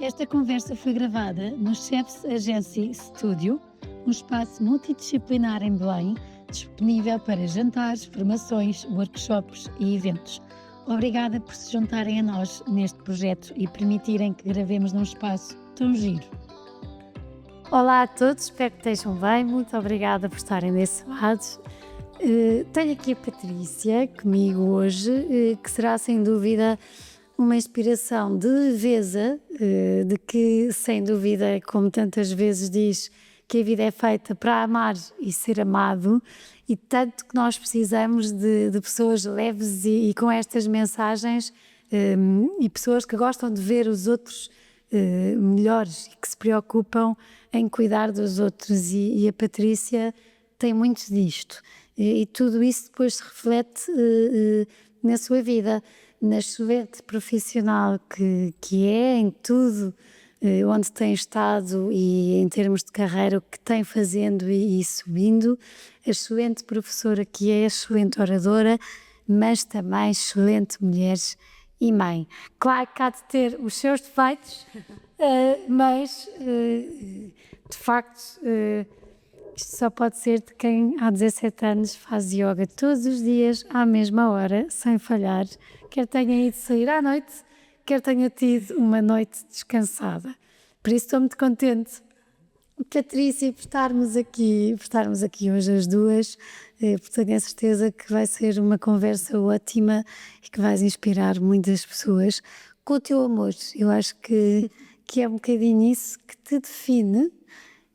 Esta conversa foi gravada no Chefs Agency Studio, um espaço multidisciplinar em Belém, disponível para jantares, formações, workshops e eventos. Obrigada por se juntarem a nós neste projeto e permitirem que gravemos num espaço tão giro. Olá a todos, espero que estejam bem, muito obrigada por estarem desse lado. Tenho aqui a Patrícia comigo hoje, que será sem dúvida uma inspiração de leveza, de que sem dúvida, como tantas vezes diz, que a vida é feita para amar e ser amado, e tanto que nós precisamos de pessoas leves e com estas mensagens, e pessoas que gostam de ver os outros melhores e que se preocupam em cuidar dos outros, e a Patrícia tem muito disto, e tudo isso depois se reflete na sua vida, na excelente profissional que é em tudo onde tem estado e em termos de carreira o que tem fazendo e subindo, a excelente professora que é, excelente oradora, mas também excelente mulher e mãe. Claro que há de ter os seus defeitos, mas de facto isto só pode ser de quem há 17 anos faz yoga todos os dias à mesma hora, sem falhar, quer tenha ido sair à noite, quer tenha tido uma noite descansada. Por isso estou muito contente, Patrícia, por estarmos aqui hoje as duas, porque tenho a certeza que vai ser uma conversa ótima e que vais inspirar muitas pessoas com o teu amor. Eu acho que é um bocadinho isso que te define,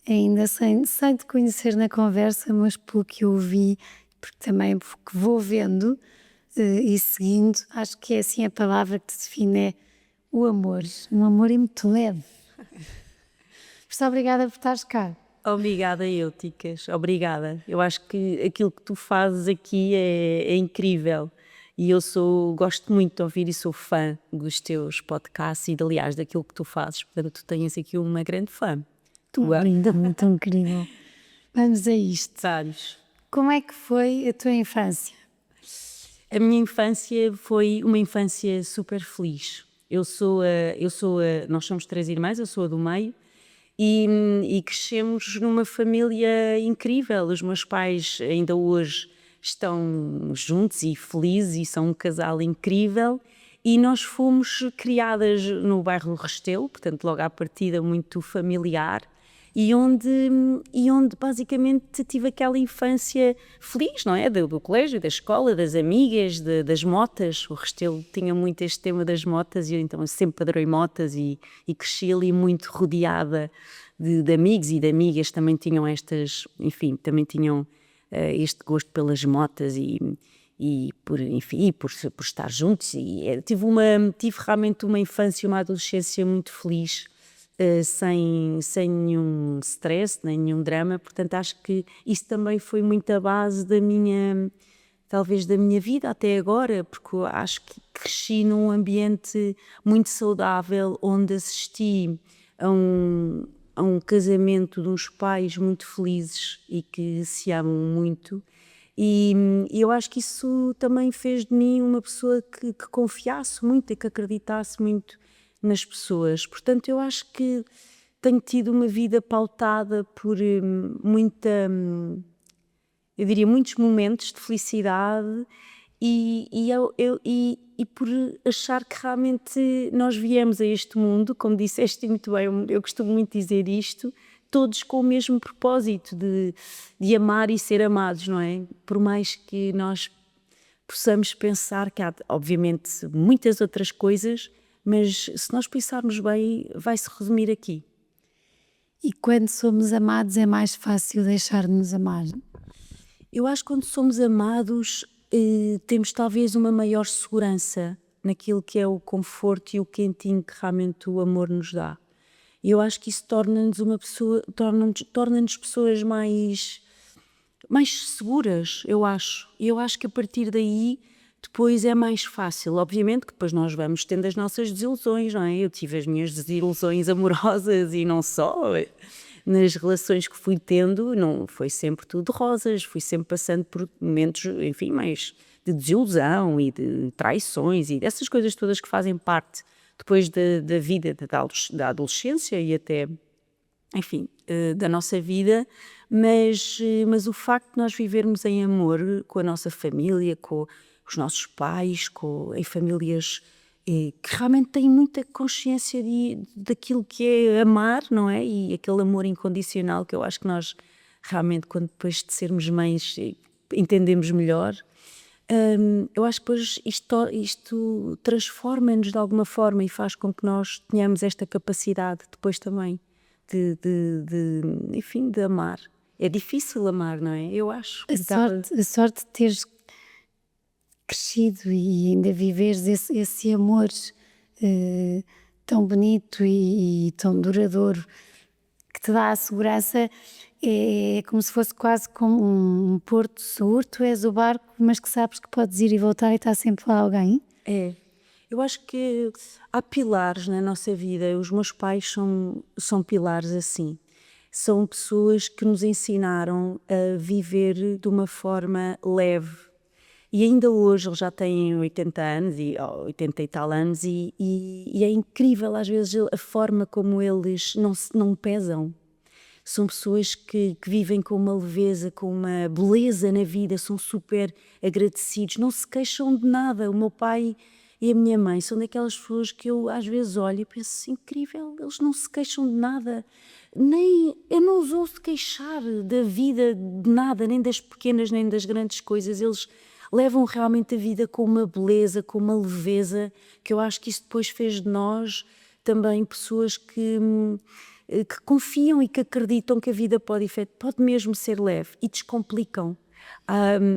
ainda sem te conhecer na conversa, mas pelo que eu vi, porque também porque vou vendo e seguindo, acho que é assim a palavra que te define, é o amor, um amor muito leve. Por isso, obrigada por estares cá. Obrigada eu, Ticas, obrigada. Eu acho que aquilo que tu fazes aqui é incrível e eu gosto muito de ouvir e sou fã dos teus podcasts e, aliás, daquilo que tu fazes. Portanto, tu tens aqui uma grande fã. Tua. Linda, muito incrível. Vamos a isto. Vários. Como é que foi a tua infância? A minha infância foi uma infância super feliz. Nós somos 3 irmãs, eu sou a do meio e crescemos numa família incrível. Os meus pais ainda hoje estão juntos e felizes e são um casal incrível e nós fomos criadas no bairro do Restelo, portanto logo à partida muito familiar. E onde basicamente tive aquela infância feliz, não é? Do colégio, da escola, das amigas, das motas. O Restelo tinha muito este tema das motas e eu então sempre adorei motas e cresci ali muito rodeada de amigos e de amigas. Também tinham este gosto pelas motas e por estar juntos. Tive realmente uma infância, uma adolescência muito feliz. Sem nenhum stress, nem nenhum drama, portanto acho que isso também foi muito a base talvez da minha vida até agora, porque eu acho que cresci num ambiente muito saudável, onde assisti a um casamento de uns pais muito felizes e que se amam muito. E eu acho que isso também fez de mim uma pessoa que confiasse muito e que acreditasse muito nas pessoas. Portanto, eu acho que tenho tido uma vida pautada por eu diria, muitos momentos de felicidade e por achar que realmente nós viemos a este mundo, como disseste muito bem, eu costumo muito dizer isto, todos com o mesmo propósito de amar e ser amados, não é? Por mais que nós possamos pensar que há, obviamente, muitas outras coisas, mas se nós pensarmos bem, vai-se resumir aqui. E quando somos amados é mais fácil deixar de nos amar? Eu acho que quando somos amados temos talvez uma maior segurança naquilo que é o conforto e o quentinho que realmente o amor nos dá. E eu acho que isso torna-nos pessoas mais seguras, eu acho. E eu acho que a partir daí depois é mais fácil. Obviamente que depois nós vamos tendo as nossas desilusões, não é? Eu tive as minhas desilusões amorosas e não só. Nas relações que fui tendo, não foi sempre tudo rosas, fui sempre passando por momentos, enfim, mais de desilusão e de traições e dessas coisas todas que fazem parte depois da vida, da adolescência e até, enfim, da nossa vida, mas o facto de nós vivermos em amor com a nossa família, com os nossos pais, em famílias que realmente têm muita consciência daquilo que é amar, não é? E aquele amor incondicional que eu acho que nós realmente, quando depois de sermos mães, entendemos melhor. Eu acho que depois isto transforma-nos de alguma forma e faz com que nós tenhamos esta capacidade depois também enfim, de amar. É difícil amar, não é? Eu acho. A sorte de teres crescido e ainda viveres esse amor tão bonito e tão duradouro que te dá a segurança, é como se fosse quase como um porto seguro. Tu és o barco, mas que sabes que podes ir e voltar e está sempre lá alguém. É. Eu acho que há pilares na nossa vida. Os meus pais são pilares assim. São pessoas que nos ensinaram a viver de uma forma leve. E ainda hoje eles já têm 80 anos, 80 e tal anos, e é incrível às vezes a forma como eles não pesam. São pessoas que vivem com uma leveza, com uma beleza na vida, são super agradecidos, não se queixam de nada. O meu pai e a minha mãe são daquelas pessoas que eu às vezes olho e penso, incrível, eles não se queixam de nada. Eu não os ouço queixar da vida, de nada, nem das pequenas, nem das grandes coisas. Eles levam realmente a vida com uma beleza, com uma leveza, que eu acho que isso depois fez de nós também pessoas que confiam e que acreditam que a vida pode mesmo ser leve e descomplicam.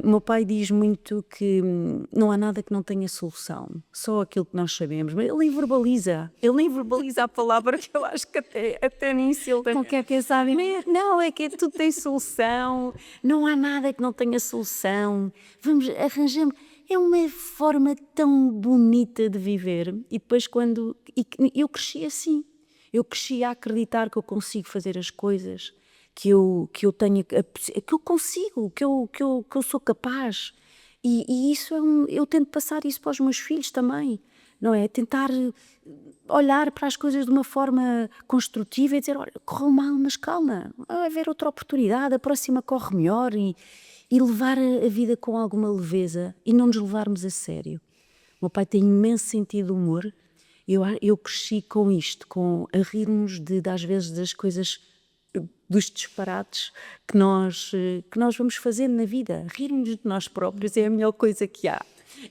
O meu pai diz muito que não há nada que não tenha solução, só aquilo que nós sabemos, mas ele nem verbaliza a palavra, que eu acho que até nisso ele Não quer pensar em... Não, é que tudo tem solução, não há nada que não tenha solução, arranjamos. É uma forma tão bonita de viver. E depois eu cresci assim, eu cresci a acreditar que eu consigo fazer as coisas, que eu tenho, que eu consigo, que eu sou capaz. E isso eu tento passar isso para os meus filhos também, não é? Tentar olhar para as coisas de uma forma construtiva e dizer, olha, correu mal, mas calma, vai haver outra oportunidade, a próxima corre melhor, e levar a vida com alguma leveza e não nos levarmos a sério. O meu pai tem imenso sentido de humor. Eu cresci com isto, a rirmos às vezes das coisas, dos disparates que nós vamos fazendo na vida. Rirmos de nós próprios é a melhor coisa que há.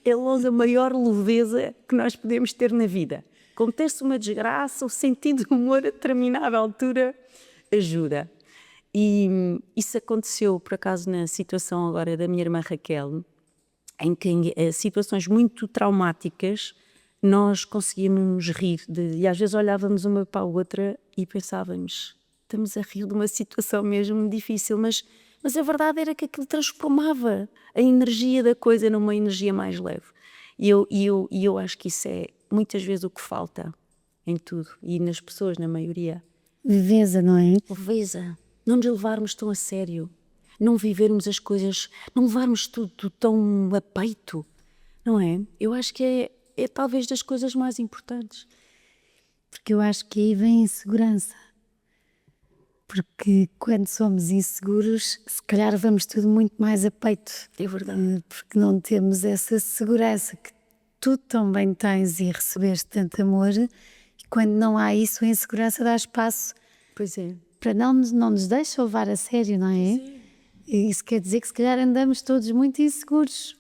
É logo a maior leveza que nós podemos ter na vida. Acontece uma desgraça, o sentido de humor a determinada altura ajuda. E isso aconteceu, por acaso, na situação agora da minha irmã Raquel, em que em situações muito traumáticas nós conseguíamos rir e às vezes olhávamos uma para a outra e pensávamos, estamos a rir de uma situação mesmo difícil, mas a verdade era que aquilo transformava a energia da coisa numa energia mais leve. E eu acho que isso é muitas vezes o que falta em tudo e nas pessoas, na maioria. Leveza, não é? Leveza. Não nos levarmos tão a sério, não vivermos as coisas, não levarmos tudo tão a peito, não é? Eu acho que é talvez das coisas mais importantes. Porque eu acho que aí vem a insegurança. Porque quando somos inseguros, se calhar vamos tudo muito mais a peito. É verdade. Porque não temos essa segurança que tu também tens e recebeste tanto amor, e quando não há isso, a insegurança dá espaço. Pois é. Para não nos deixa levar a sério, não é? Sim. E isso quer dizer que se calhar andamos todos muito inseguros.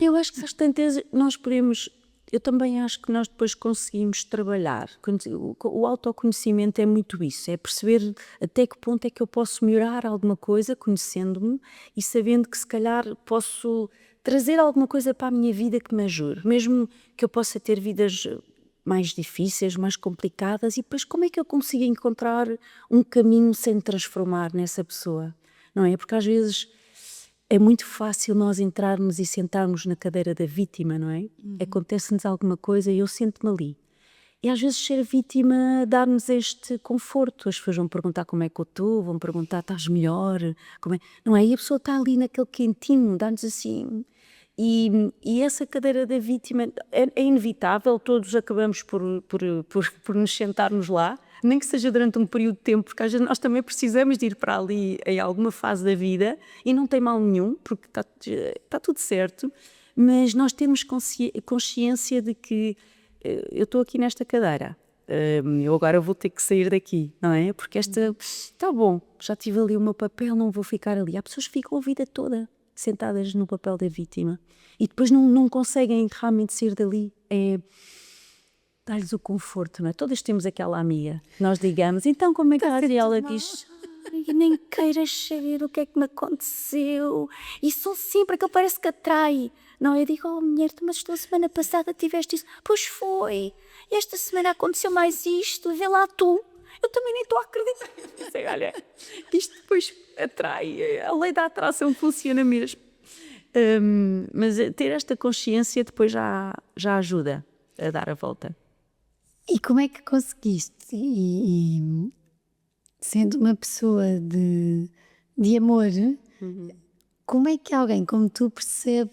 Eu acho que às tantas nós podemos, eu também acho que nós depois conseguimos trabalhar. O autoconhecimento é muito isso, é perceber até que ponto é que eu posso melhorar alguma coisa, conhecendo-me e sabendo que se calhar posso trazer alguma coisa para a minha vida que me ajude, mesmo que eu possa ter vidas mais difíceis, mais complicadas, e depois como é que eu consigo encontrar um caminho sem me transformar nessa pessoa, não é? Porque às vezes é muito fácil nós entrarmos e sentarmos na cadeira da vítima, não é? Acontece-nos alguma coisa e eu sento-me ali. E às vezes ser vítima dá-nos este conforto. As pessoas vão perguntar como é que eu estou, vão perguntar, estás melhor? Não é? E a pessoa está ali naquele quentinho, dá-nos assim... E essa cadeira da vítima é inevitável, todos acabamos por nos sentarmos lá, nem que seja durante um período de tempo, porque às vezes nós também precisamos de ir para ali em alguma fase da vida, e não tem mal nenhum, porque está tudo certo, mas nós temos consciência de que eu estou aqui nesta cadeira, eu agora vou ter que sair daqui, não é? Porque está bom, já tive ali o meu papel, não vou ficar ali. Há pessoas que ficam a vida toda sentadas no papel da vítima e depois não conseguem realmente sair dali. Dá-lhes o conforto, não é? Todas temos aquela amiga, nós digamos, então como é que está? E ela diz, ai, nem queiras saber o que é que me aconteceu, e são sempre aquele parece que atrai, não? Eu digo, oh mulher, mas tu a semana passada tiveste isso, pois foi, e esta semana aconteceu mais isto, vê lá tu, eu também nem estou a acreditar. Sei, olha, isto depois atrai, a lei da atração funciona mesmo. Mas ter esta consciência depois já ajuda a dar a volta. E como é que conseguiste? Sendo uma pessoa de amor, como é que alguém como tu percebe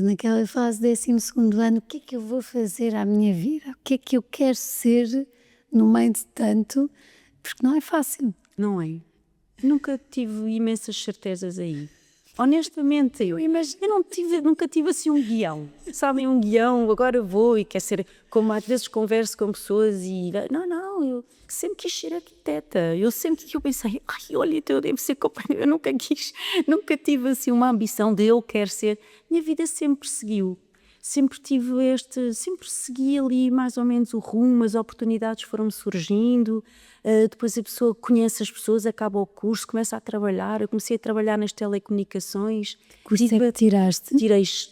naquela fase do 12º ano o que é que eu vou fazer à minha vida? O que é que eu quero ser no meio de tanto? Porque não é fácil. Não é? Nunca tive imensas certezas aí. Honestamente, eu nunca tive assim um guião. Sabem, um guião, agora vou e quer ser, como às vezes converso com pessoas e... Não, eu sempre quis ser arquiteta. Eu pensei, ai, olha, eu devo ser companheira. Eu nunca tive assim uma ambição de eu quero ser. Minha vida sempre seguiu. Sempre segui ali mais ou menos o rumo, as oportunidades foram-me surgindo, depois a pessoa conhece as pessoas, acaba o curso, começa a trabalhar, eu comecei a trabalhar nas telecomunicações. Curso é que tiraste?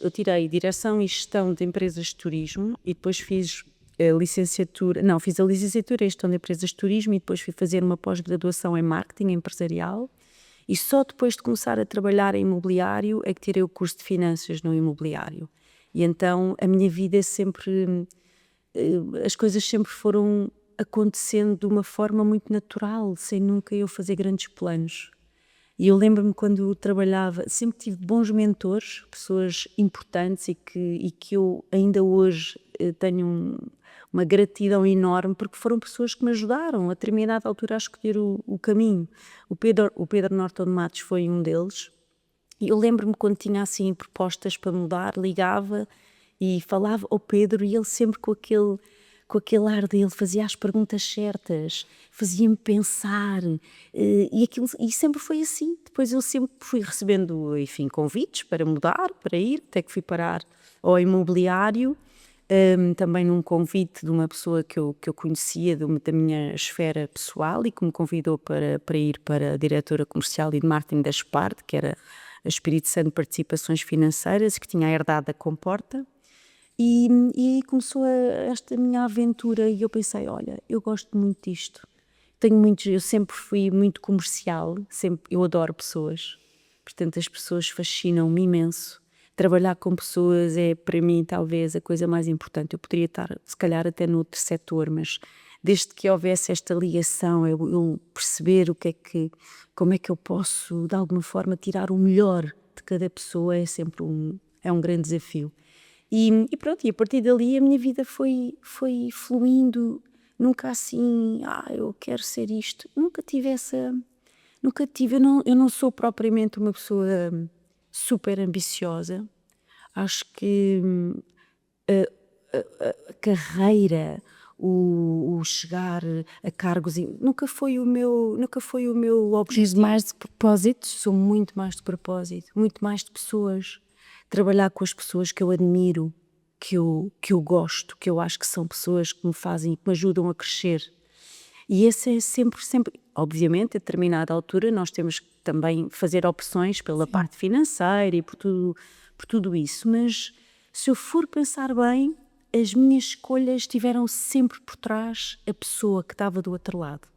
Eu tirei Direção e Gestão de Empresas de Turismo e depois fiz a licenciatura em Gestão de Empresas de Turismo e depois fui fazer uma pós-graduação em Marketing Empresarial. E só depois de começar a trabalhar em imobiliário é que tirei o curso de Finanças no imobiliário. E então a minha vida as coisas sempre foram acontecendo de uma forma muito natural, sem nunca eu fazer grandes planos. E eu lembro-me quando trabalhava, sempre tive bons mentores, pessoas importantes e que eu ainda hoje tenho uma gratidão enorme, porque foram pessoas que me ajudaram a determinada altura a escolher o caminho. O Pedro Norton de Matos foi um deles. E eu lembro-me quando tinha assim propostas para mudar, ligava e falava ao Pedro e ele sempre com aquele ar dele fazia as perguntas certas, fazia-me pensar e sempre foi assim. Depois eu sempre fui recebendo, enfim, convites para mudar, para ir, até que fui parar ao imobiliário, também num convite de uma pessoa que eu conhecia da minha esfera pessoal e que me convidou para ir para a diretora comercial e de marketing da Sparte, que era a Espírito Santo Participações Financeiras, que tinha herdado a Comporta, e começou esta minha aventura e eu pensei, olha, eu gosto muito disto, eu sempre fui muito comercial, eu adoro pessoas, portanto as pessoas fascinam-me imenso, trabalhar com pessoas é para mim talvez a coisa mais importante, eu poderia estar se calhar até noutro setor, mas desde que houvesse esta ligação, eu perceber como é que eu posso, de alguma forma, tirar o melhor de cada pessoa é sempre um grande desafio. E pronto, e a partir dali a minha vida foi fluindo, nunca assim, eu quero ser isto. Nunca tive, eu não sou propriamente uma pessoa super ambiciosa. Acho que a carreira, o chegar a cargos, nunca foi o meu objetivo. Tens mais de propósitos? Sou muito mais de propósito, muito mais de pessoas, trabalhar com as pessoas que eu admiro, que eu gosto, que eu acho que são pessoas que me fazem, que me ajudam a crescer. E esse é sempre, obviamente, a determinada altura nós temos que também fazer opções pela parte financeira e por tudo isso, mas se eu for pensar bem, as minhas escolhas tiveram sempre por trás a pessoa que estava do outro lado.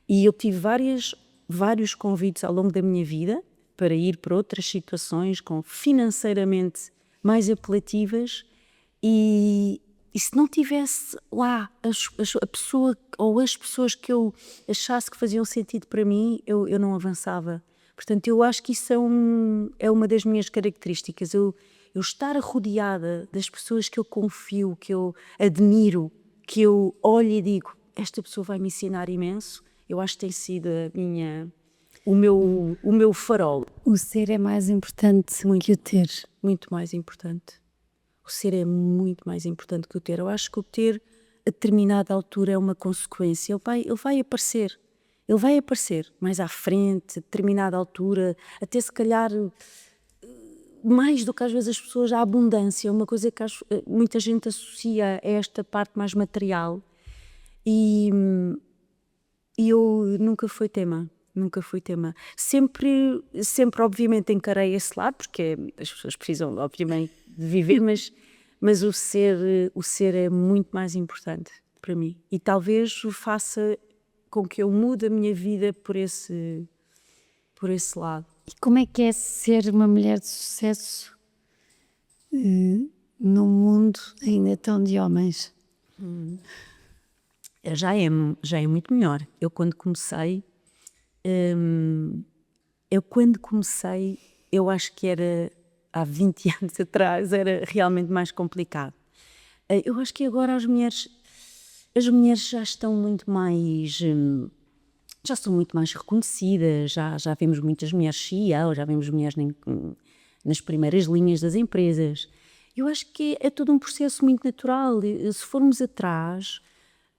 E eu tive vários convites ao longo da minha vida para ir para outras situações financeiramente mais apelativas e se não tivesse lá a pessoa ou as pessoas que eu achasse que faziam sentido para mim, eu não avançava. Portanto, eu acho que isso é uma das minhas características. eu estar rodeada das pessoas que eu confio, que eu admiro, que eu olho e digo, esta pessoa vai me ensinar imenso, eu acho que tem sido o meu farol. O ser é mais importante que o ter. Muito mais importante. O ser é muito mais importante que o ter. Eu acho que o ter, a determinada altura, é uma consequência. Ele vai aparecer. Ele vai aparecer mais à frente, a determinada altura, até se calhar mais do que às vezes as pessoas, a abundância, uma coisa que muita gente associa a esta parte mais material. E eu nunca foi tema. Nunca fui tema. Sempre obviamente encarei esse lado, porque as pessoas precisam obviamente de viver, mas o ser é muito mais importante para mim. E talvez o faça com que eu mude a minha vida por esse lado. E como é que é ser uma mulher de sucesso num mundo ainda tão de homens? Já é muito melhor. Eu quando comecei, eu acho que era há 20 anos atrás, era realmente mais complicado. Eu acho que agora as mulheres já estão muito mais, já são muito mais reconhecidas, já vemos muitas mulheres CEO, já vemos mulheres nas primeiras linhas das empresas. Eu acho que é todo um processo muito natural. Se formos atrás,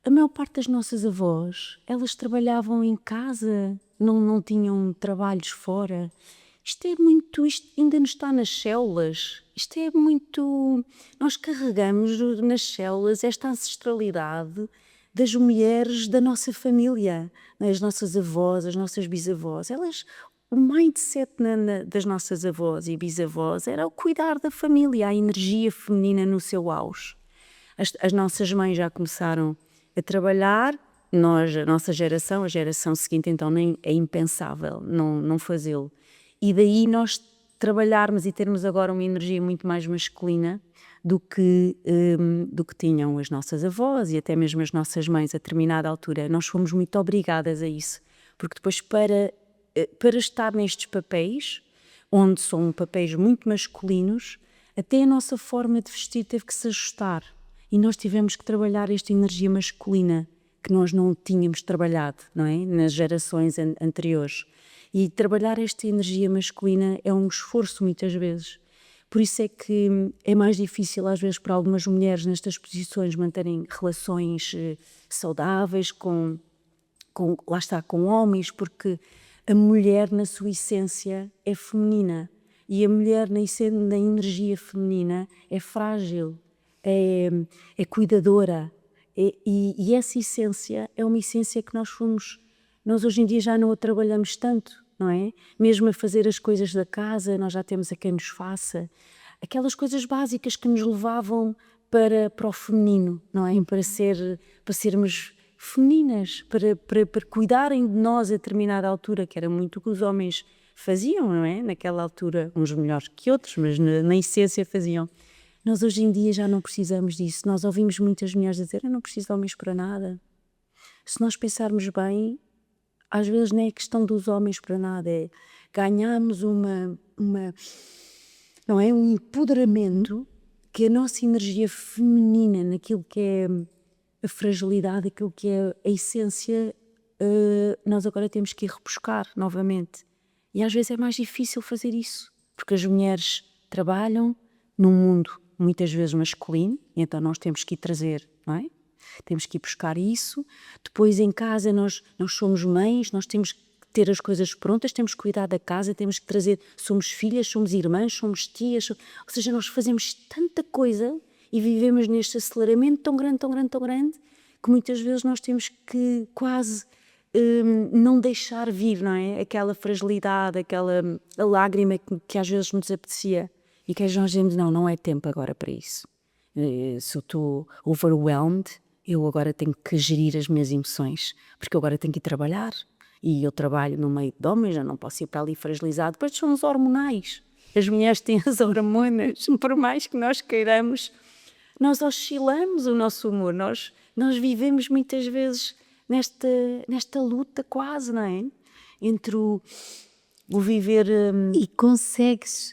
a maior parte das nossas avós, elas trabalhavam em casa, não tinham trabalhos fora. Isto ainda nos está nas células. Isto é muito... Nós carregamos nas células esta ancestralidade das mulheres da nossa família, as nossas avós, as nossas bisavós. O mindset das nossas avós e bisavós era o cuidar da família, a energia feminina no seu auge. As nossas mães já começaram a trabalhar, a nossa geração, a geração seguinte, então nem é impensável não fazê-lo. E daí nós trabalharmos e termos agora uma energia muito mais masculina do que tinham as nossas avós e até mesmo as nossas mães a determinada altura. Nós fomos muito obrigadas a isso, porque depois para estar nestes papéis, onde são papéis muito masculinos, até a nossa forma de vestir teve que se ajustar. E nós tivemos que trabalhar esta energia masculina que nós não tínhamos trabalhado, não é? Nas gerações anteriores. E trabalhar esta energia masculina é um esforço muitas vezes. Por isso é que é mais difícil às vezes para algumas mulheres nestas posições manterem relações saudáveis lá está, com homens, porque a mulher na sua essência é feminina e a mulher na energia feminina é frágil, é cuidadora e essa essência é uma essência que nós hoje em dia já não a trabalhamos tanto, não é? Mesmo a fazer as coisas da casa, nós já temos a quem nos faça. Aquelas coisas básicas que nos levavam para o feminino, não é? Para sermos femininas, para cuidarem de nós a determinada altura, que era muito o que os homens faziam, não é? Naquela altura, uns melhores que outros, mas na essência faziam. Nós hoje em dia já não precisamos disso. Nós ouvimos muitas mulheres dizer, eu não preciso de homens para nada. Se nós pensarmos bem, às vezes nem é questão dos homens para nada, é ganharmos não é, um empoderamento que a nossa energia feminina, naquilo que é a fragilidade, aquilo que é a essência, nós agora temos que ir rebuscar novamente. E às vezes é mais difícil fazer isso, porque as mulheres trabalham num mundo muitas vezes masculino, e então nós temos que ir trazer, não é? Temos que ir buscar isso. Depois em casa nós somos mães, nós temos que ter as coisas prontas, temos que cuidar da casa, temos que trazer, somos filhas, somos irmãs, somos tias, ou seja, nós fazemos tanta coisa e vivemos neste aceleramento tão grande, tão grande, tão grande, que muitas vezes nós temos que quase não deixar vir, não é? Aquela fragilidade, a lágrima que às vezes nos apetecia e que nós dizemos, não é tempo agora para isso. Se eu estou overwhelmed, eu agora tenho que gerir as minhas emoções, porque eu agora tenho que ir trabalhar e eu trabalho no meio de homens, já não posso ir para ali fragilizado. Depois são os hormonais, as mulheres têm as hormonas, por mais que nós queiramos, nós oscilamos o nosso humor, nós vivemos muitas vezes nesta luta quase, não é? Entre o viver... E consegues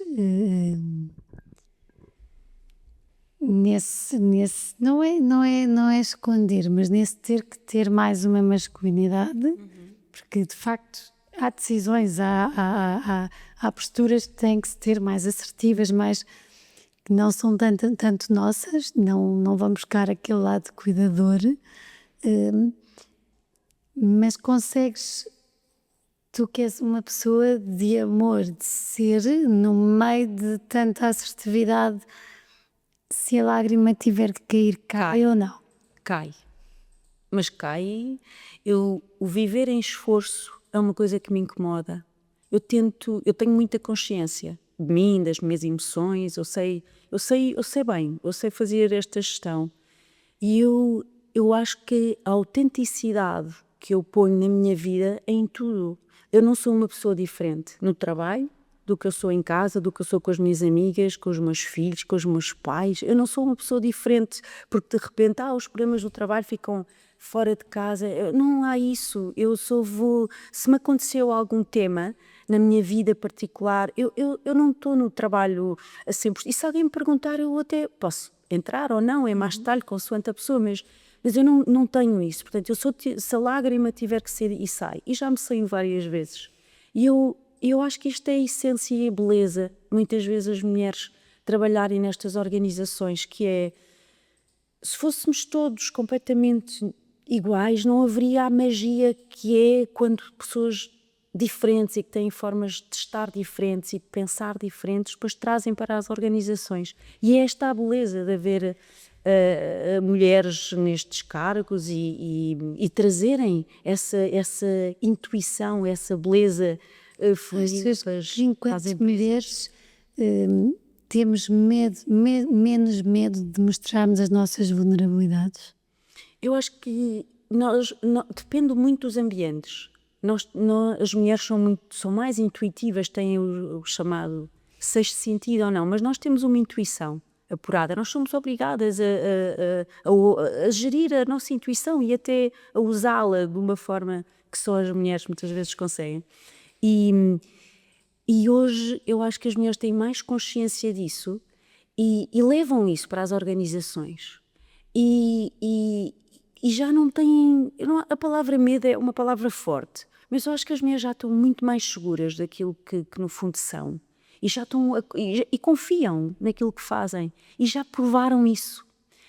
não é esconder, mas nesse ter que ter mais uma masculinidade, porque de facto há decisões, há posturas que têm que se ter mais assertivas, mais que não são tanto nossas, não vão buscar aquele lado cuidador, mas consegues, tu que és uma pessoa de amor, de ser, no meio de tanta assertividade, se a lágrima tiver de cair, cai ou não? Cai. Mas cai. O viver em esforço é uma coisa que me incomoda. Eu tenho muita consciência de mim, das minhas emoções, eu sei bem, eu sei fazer esta gestão. E eu acho que a autenticidade que eu ponho na minha vida é em tudo. Eu não sou uma pessoa diferente no trabalho do que eu sou em casa, do que eu sou com as minhas amigas, com os meus filhos, com os meus pais. Eu não sou uma pessoa diferente porque de repente os problemas do trabalho ficam fora de casa. Não há isso. Se me aconteceu algum tema na minha vida particular, eu não estou no trabalho a 100%. E se alguém me perguntar, eu até posso entrar ou não, é mais detalhe, consoante a pessoa, mas eu não tenho isso. Portanto, se a lágrima tiver que ser, e sai. E já me saiu várias vezes. E eu acho que isto é a essência e a beleza, muitas vezes, as mulheres trabalharem nestas organizações, que é, se fôssemos todos completamente iguais, não haveria a magia que é quando pessoas diferentes e que têm formas de estar diferentes e de pensar diferentes, depois trazem para as organizações. E é esta a beleza de haver mulheres nestes cargos e trazerem essa intuição, essa beleza Achas que enquanto mulheres temos menos medo de mostrarmos as nossas vulnerabilidades? Eu acho que depende muito dos ambientes. As mulheres são mais intuitivas, têm o chamado sexto sentido ou não, mas nós temos uma intuição apurada. Nós somos obrigadas a gerir a nossa intuição e até a usá-la de uma forma que só as mulheres muitas vezes conseguem. E hoje eu acho que as mulheres têm mais consciência disso e levam isso para as organizações. E já não têm. A palavra medo é uma palavra forte, mas eu acho que as mulheres já estão muito mais seguras daquilo que no fundo são. E já estão e confiam naquilo que fazem. E já provaram isso.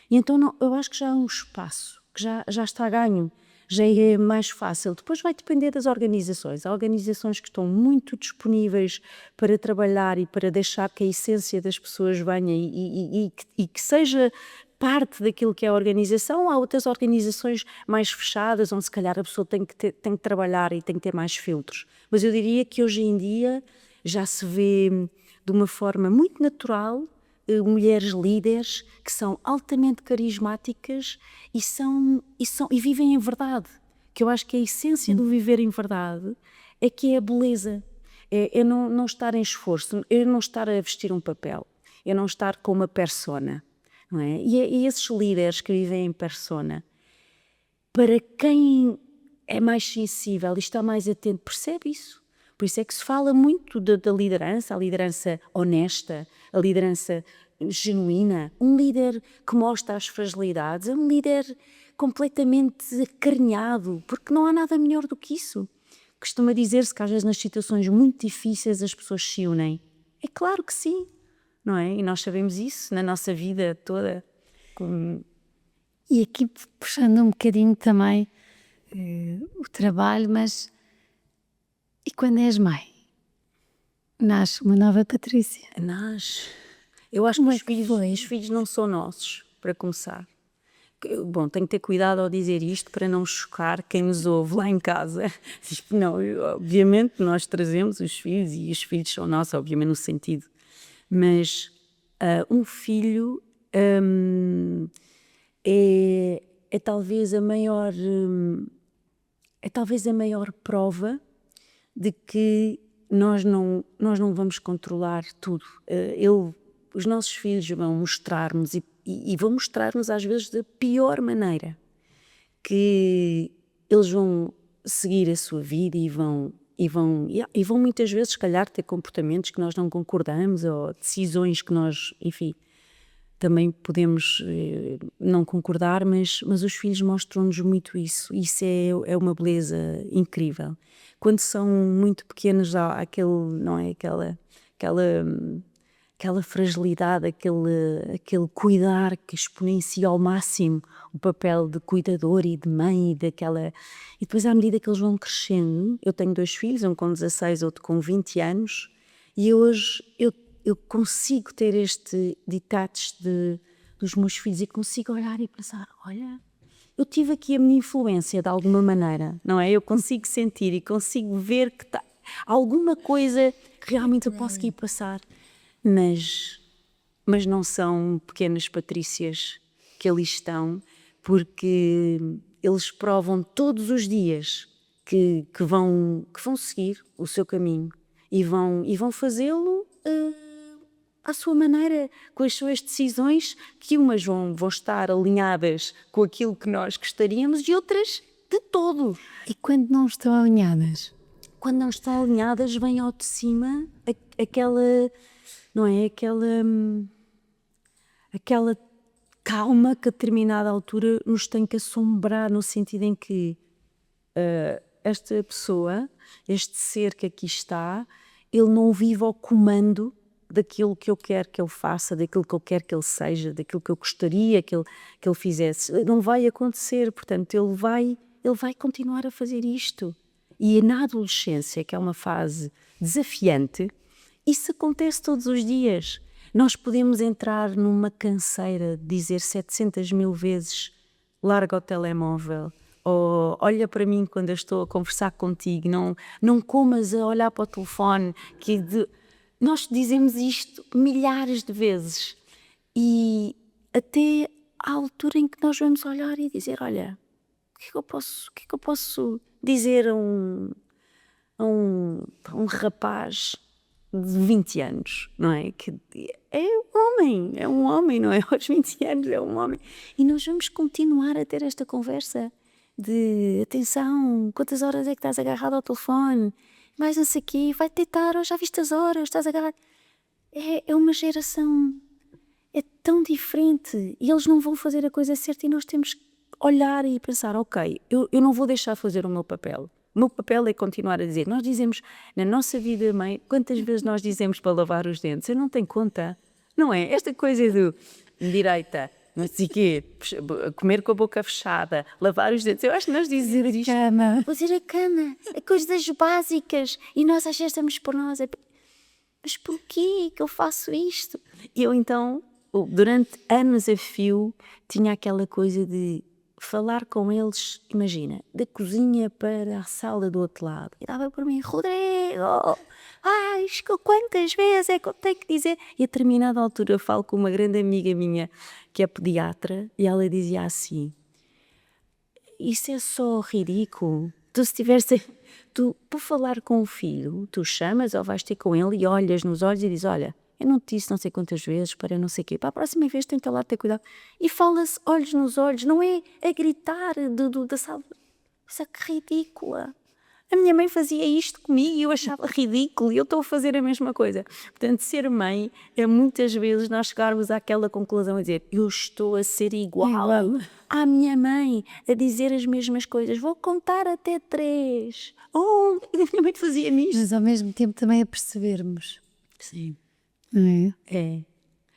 E então eu acho que já há um espaço, que já está ganho. Já é mais fácil. Depois vai depender das organizações. Há organizações que estão muito disponíveis para trabalhar e para deixar que a essência das pessoas venha e que seja parte daquilo que é a organização. Há outras organizações mais fechadas, onde se calhar a pessoa tem que trabalhar e tem que ter mais filtros. Mas eu diria que hoje em dia já se vê de uma forma muito natural mulheres líderes que são altamente carismáticas e vivem em verdade. Que eu acho que a essência do viver em verdade é que é a beleza. É não estar em esforço, é não estar a vestir um papel, é não estar com uma persona. Não é? E esses líderes que vivem em persona, para quem é mais sensível e está mais atento, percebe isso. Por isso é que se fala muito da liderança, a liderança honesta, a liderança genuína. Um líder que mostra as fragilidades é um líder completamente acarinhado, porque não há nada melhor do que isso. Costuma dizer-se que às vezes nas situações muito difíceis as pessoas se unem. É claro que sim, não é? E nós sabemos isso na nossa vida toda. E aqui puxando um bocadinho também o trabalho, mas e quando és mãe? Nasce uma nova Patrícia. Nasce. Eu acho que os filhos não são nossos, para começar. Bom, tenho que ter cuidado ao dizer isto para não chocar quem nos ouve lá em casa. Não, obviamente nós trazemos os filhos e os filhos são nossos, obviamente no sentido. Mas um filho é talvez a maior prova de que nós não vamos controlar tudo. Os nossos filhos vão mostrar-nos e vão mostrar-nos às vezes da pior maneira, que eles vão seguir a sua vida e vão muitas vezes, se calhar, ter comportamentos que nós não concordamos ou decisões que nós, enfim. também podemos não concordar, mas os filhos mostram-nos muito isso. Isso é uma beleza incrível. Quando são muito pequenos, há aquele, não é? Aquela fragilidade, aquele cuidar que exponencia ao máximo o papel de cuidador e de mãe e depois à medida que eles vão crescendo, eu tenho 2 filhos, um com 16, outro com 20 anos, e hoje eu consigo ter este detach dos meus filhos e consigo olhar e pensar, olha, eu tive aqui a minha influência de alguma maneira, não é? Eu consigo sentir e consigo ver que alguma coisa que realmente eu posso aqui passar. Mas não são pequenas Patrícias que ali estão, porque eles provam todos os dias que vão seguir o seu caminho e vão fazê-lo à sua maneira, com as suas decisões, que umas vão estar alinhadas com aquilo que nós gostaríamos e outras de todo. E quando não estão alinhadas? Quando não estão alinhadas, vem ao de cima aquela, não é? Aquela calma que a determinada altura nos tem que assombrar, no sentido em que esta pessoa, este ser que aqui está, ele não vive ao comando daquilo que eu quero que ele faça, daquilo que eu quero que ele seja, daquilo que eu gostaria que ele fizesse. Não vai acontecer, portanto, ele vai continuar a fazer isto. E na adolescência, que é uma fase desafiante, isso acontece todos os dias. Nós podemos entrar numa canseira de dizer 700.000 vezes larga o telemóvel, ou olha para mim quando eu estou a conversar contigo, não comas a olhar para o telefone, nós dizemos isto milhares de vezes e até à altura em que nós vamos olhar e dizer, olha, o que é que eu posso dizer a um rapaz de 20 anos, não é? Que é um homem, não é? Aos 20 anos é um homem. E nós vamos continuar a ter esta conversa de atenção, quantas horas é que estás agarrado ao telefone? Mais não sei o quê, vai deitar, ou já viste as horas, estás agarrado. É uma geração, é tão diferente e eles não vão fazer a coisa certa e nós temos que olhar e pensar, ok, eu não vou deixar de fazer o meu papel. O meu papel é continuar a dizer. Nós dizemos, na nossa vida, mãe, quantas vezes nós dizemos para lavar os dentes? Eu não tenho conta, não é? Esta coisa do direita, não sei o quê, comer com a boca fechada, lavar os dentes. Eu acho que nós dizemos isto. Fazer a cama, coisas básicas. E nós às vezes estamos por nós. Mas porquê que eu faço isto? Eu então, durante anos a fio, tinha aquela coisa de falar com eles, imagina, da cozinha para a sala do outro lado. E dava por mim, Rodrigo, quantas vezes é que eu tenho que dizer? E a determinada altura eu falo com uma grande amiga minha, que é pediatra, e ela dizia assim, isso é só ridículo. Tu, para falar com o filho, tu chamas ou vais ter com ele e olhas nos olhos e dizes, olha, eu não te disse não sei quantas vezes para não sei o quê, para a próxima vez tenta lá ter cuidado. E fala-se olhos nos olhos, não é a gritar da sala. Isso é que ridícula. A minha mãe fazia isto comigo e eu achava ridículo e eu estou a fazer a mesma coisa. Portanto, ser mãe é muitas vezes nós chegarmos àquela conclusão a dizer eu estou a ser igual à minha mãe, a dizer as mesmas coisas. Vou contar até 3. Oh, a minha mãe fazia-me isto. Mas ao mesmo tempo também a percebermos. Sim. Não é? É.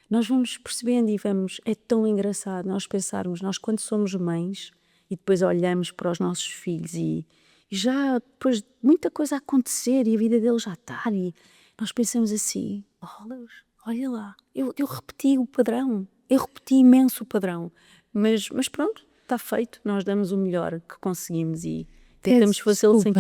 Nós vamos percebendo e vamos... É tão engraçado nós pensarmos, nós quando somos mães e depois olhamos para os nossos filhos e já depois de muita coisa a acontecer e a vida deles já está e nós pensamos assim, olha lá, eu repeti o padrão, eu repeti imenso o padrão, mas pronto, está feito, nós damos o melhor que conseguimos e tentamos fazê-lo sem...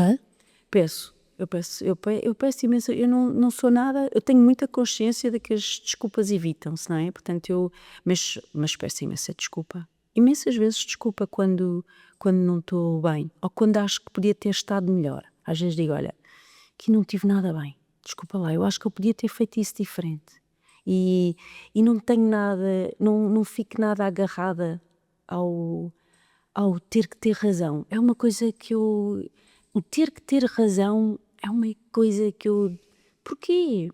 Eu peço imenso, eu não sou nada, eu tenho muita consciência de que as desculpas evitam-se, não é? Portanto, mas peço imensa desculpa. Imensas vezes desculpa quando não estou bem, ou quando acho que podia ter estado melhor. Às vezes digo, olha, que não tive nada bem, desculpa lá, eu acho que eu podia ter feito isso diferente. E não tenho nada, não fico nada agarrada ao ter que ter razão. É uma coisa que o ter que ter razão é uma coisa que eu... Porquê?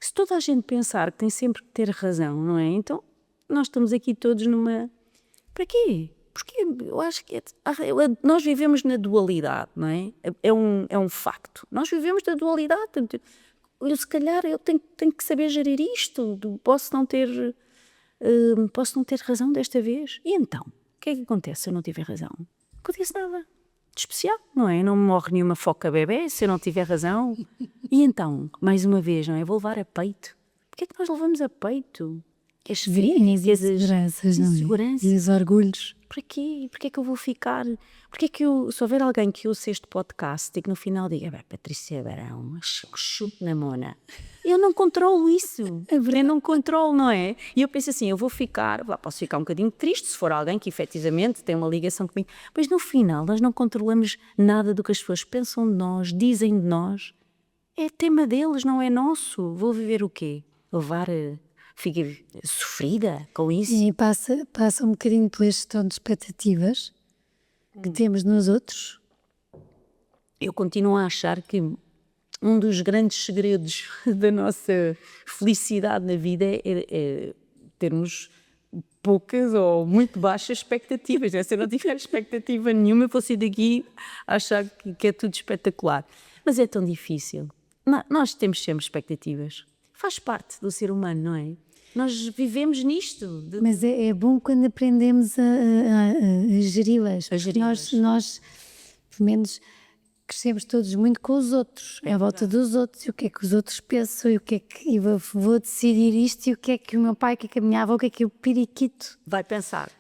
Se toda a gente pensar que tem sempre que ter razão, não é? Então nós estamos aqui todos numa... Para quê? Porque eu acho que nós vivemos na dualidade, não é? É um facto. Nós vivemos na dualidade. Eu, se calhar, eu tenho que saber gerir isto. Posso não ter razão desta vez. E então? O que é que acontece se eu não tiver razão? Não acontece nada de especial, não é? Não morre nenhuma foca bebê se eu não tiver razão. E então, mais uma vez, não é? Vou levar a peito. Porquê é que nós levamos a peito? As férias, Inseguranças, não é? inseguranças. E os orgulhos. Para quê? Porquê é que eu vou ficar? Porquê é que se houver alguém que ouça este podcast e que no final diga, Patrícia Barão, chute na mona. Eu não controlo isso. Eu não controlo, não é? E eu penso assim, eu vou ficar, posso ficar um bocadinho triste se for alguém que efetivamente tem uma ligação comigo, mas no final nós não controlamos nada do que as pessoas pensam de nós, dizem de nós. É tema deles, não é nosso. Vou viver o quê? Levar... Fico sofrida com isso. E passa um bocadinho pela gestão de expectativas que temos nos outros. Eu continuo a achar que um dos grandes segredos da nossa felicidade na vida é termos poucas ou muito baixas expectativas. Se eu não tiver expectativa nenhuma, eu vou sair daqui a achar que é tudo espetacular. Mas é tão difícil. Nós temos sempre expectativas. Faz parte do ser humano, não é? Nós vivemos nisto. Mas é bom quando aprendemos a geri-las. Nós, pelo menos, crescemos todos muito com os outros, à volta dos outros, e o que é que os outros pensam, e o que é que eu vou decidir isto, e o que é que o meu pai, o que é que a minha avó, o que é que o periquito vai pensar.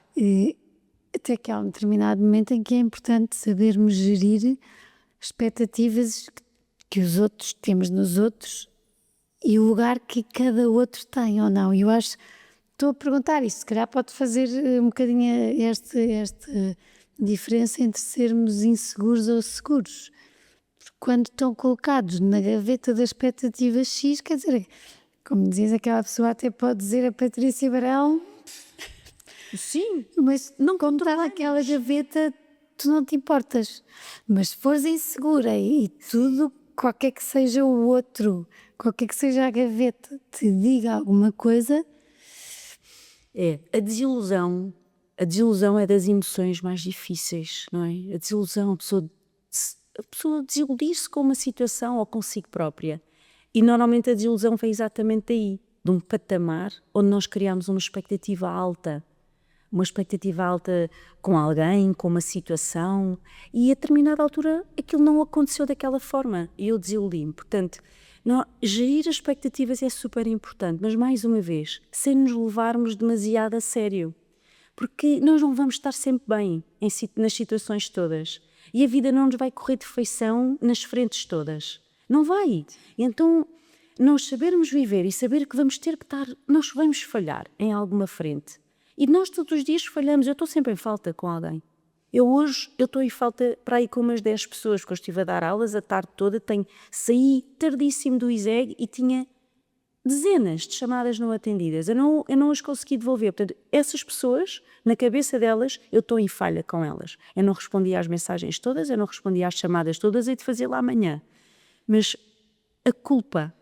Até que há um determinado momento em que é importante sabermos gerir expectativas que os outros temos nos outros e o lugar que cada outro tem ou não. Eu acho, estou a perguntar isto, se calhar pode fazer um bocadinho esta diferença entre sermos inseguros ou seguros. Porque quando estão colocados na gaveta da expectativa X, quer dizer, como dizes, aquela pessoa até pode dizer a Patrícia Barão, sim, mas não contar aquela gaveta, tu não te importas. Mas se fores insegura e tudo, qualquer que seja o outro, qualquer que seja a gaveta, te diga alguma coisa. A desilusão é das emoções mais difíceis, não é? A desilusão, a pessoa desiludir-se com uma situação ou consigo própria. E normalmente a desilusão vem exatamente daí, de um patamar onde nós criamos uma expectativa alta com alguém, com uma situação, e a determinada altura aquilo não aconteceu daquela forma e eu desiludi-me. Portanto, gerir as expectativas é super importante, mas mais uma vez, sem nos levarmos demasiado a sério, porque nós não vamos estar sempre bem nas situações todas e a vida não nos vai correr de feição nas frentes todas, não vai. E então, nós sabermos viver e saber que vamos ter que nós vamos falhar em alguma frente. E nós todos os dias falhamos, eu estou sempre em falta com alguém. Hoje estou em falta para aí com umas 10 pessoas, porque eu estive a dar aulas a tarde toda, saí tardíssimo do ISEG e tinha dezenas de chamadas não atendidas. Eu não as consegui devolver. Portanto, essas pessoas, na cabeça delas, eu estou em falha com elas. Eu não respondi às mensagens todas, eu não respondi às chamadas todas, hei de fazê-la amanhã. Mas a culpa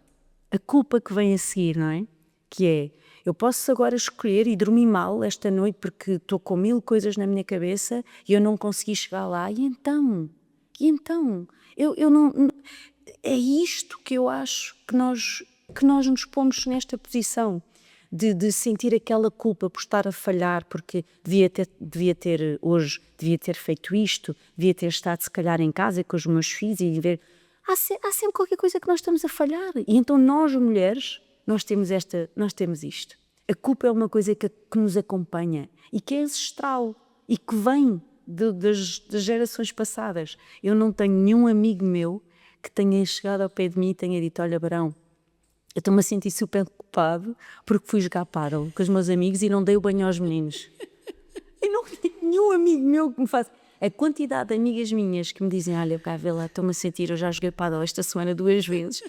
que vem a seguir, não é? Que é, eu posso agora escolher e dormir mal esta noite porque estou com 1000 coisas na minha cabeça e eu não consegui chegar lá. E então? Eu não... É isto que eu acho que nós nos pomos nesta posição de sentir aquela culpa por estar a falhar, porque devia ter feito isto, devia ter estado se calhar em casa com os meus filhos e ver... Há sempre qualquer coisa que nós estamos a falhar. E então nós, mulheres... Nós temos isto. A culpa é uma coisa que nos acompanha e que é ancestral e que vem das gerações passadas. Eu não tenho nenhum amigo meu que tenha chegado ao pé de mim e tenha dito, olha Barão, eu estou-me a sentir super culpado porque fui jogar pádel com os meus amigos e não dei o banho aos meninos. Eu não tenho nenhum amigo meu que me faça... A quantidade de amigas minhas que me dizem, olha, vê lá, estou-me a sentir, eu já joguei pádel esta semana 2 vezes,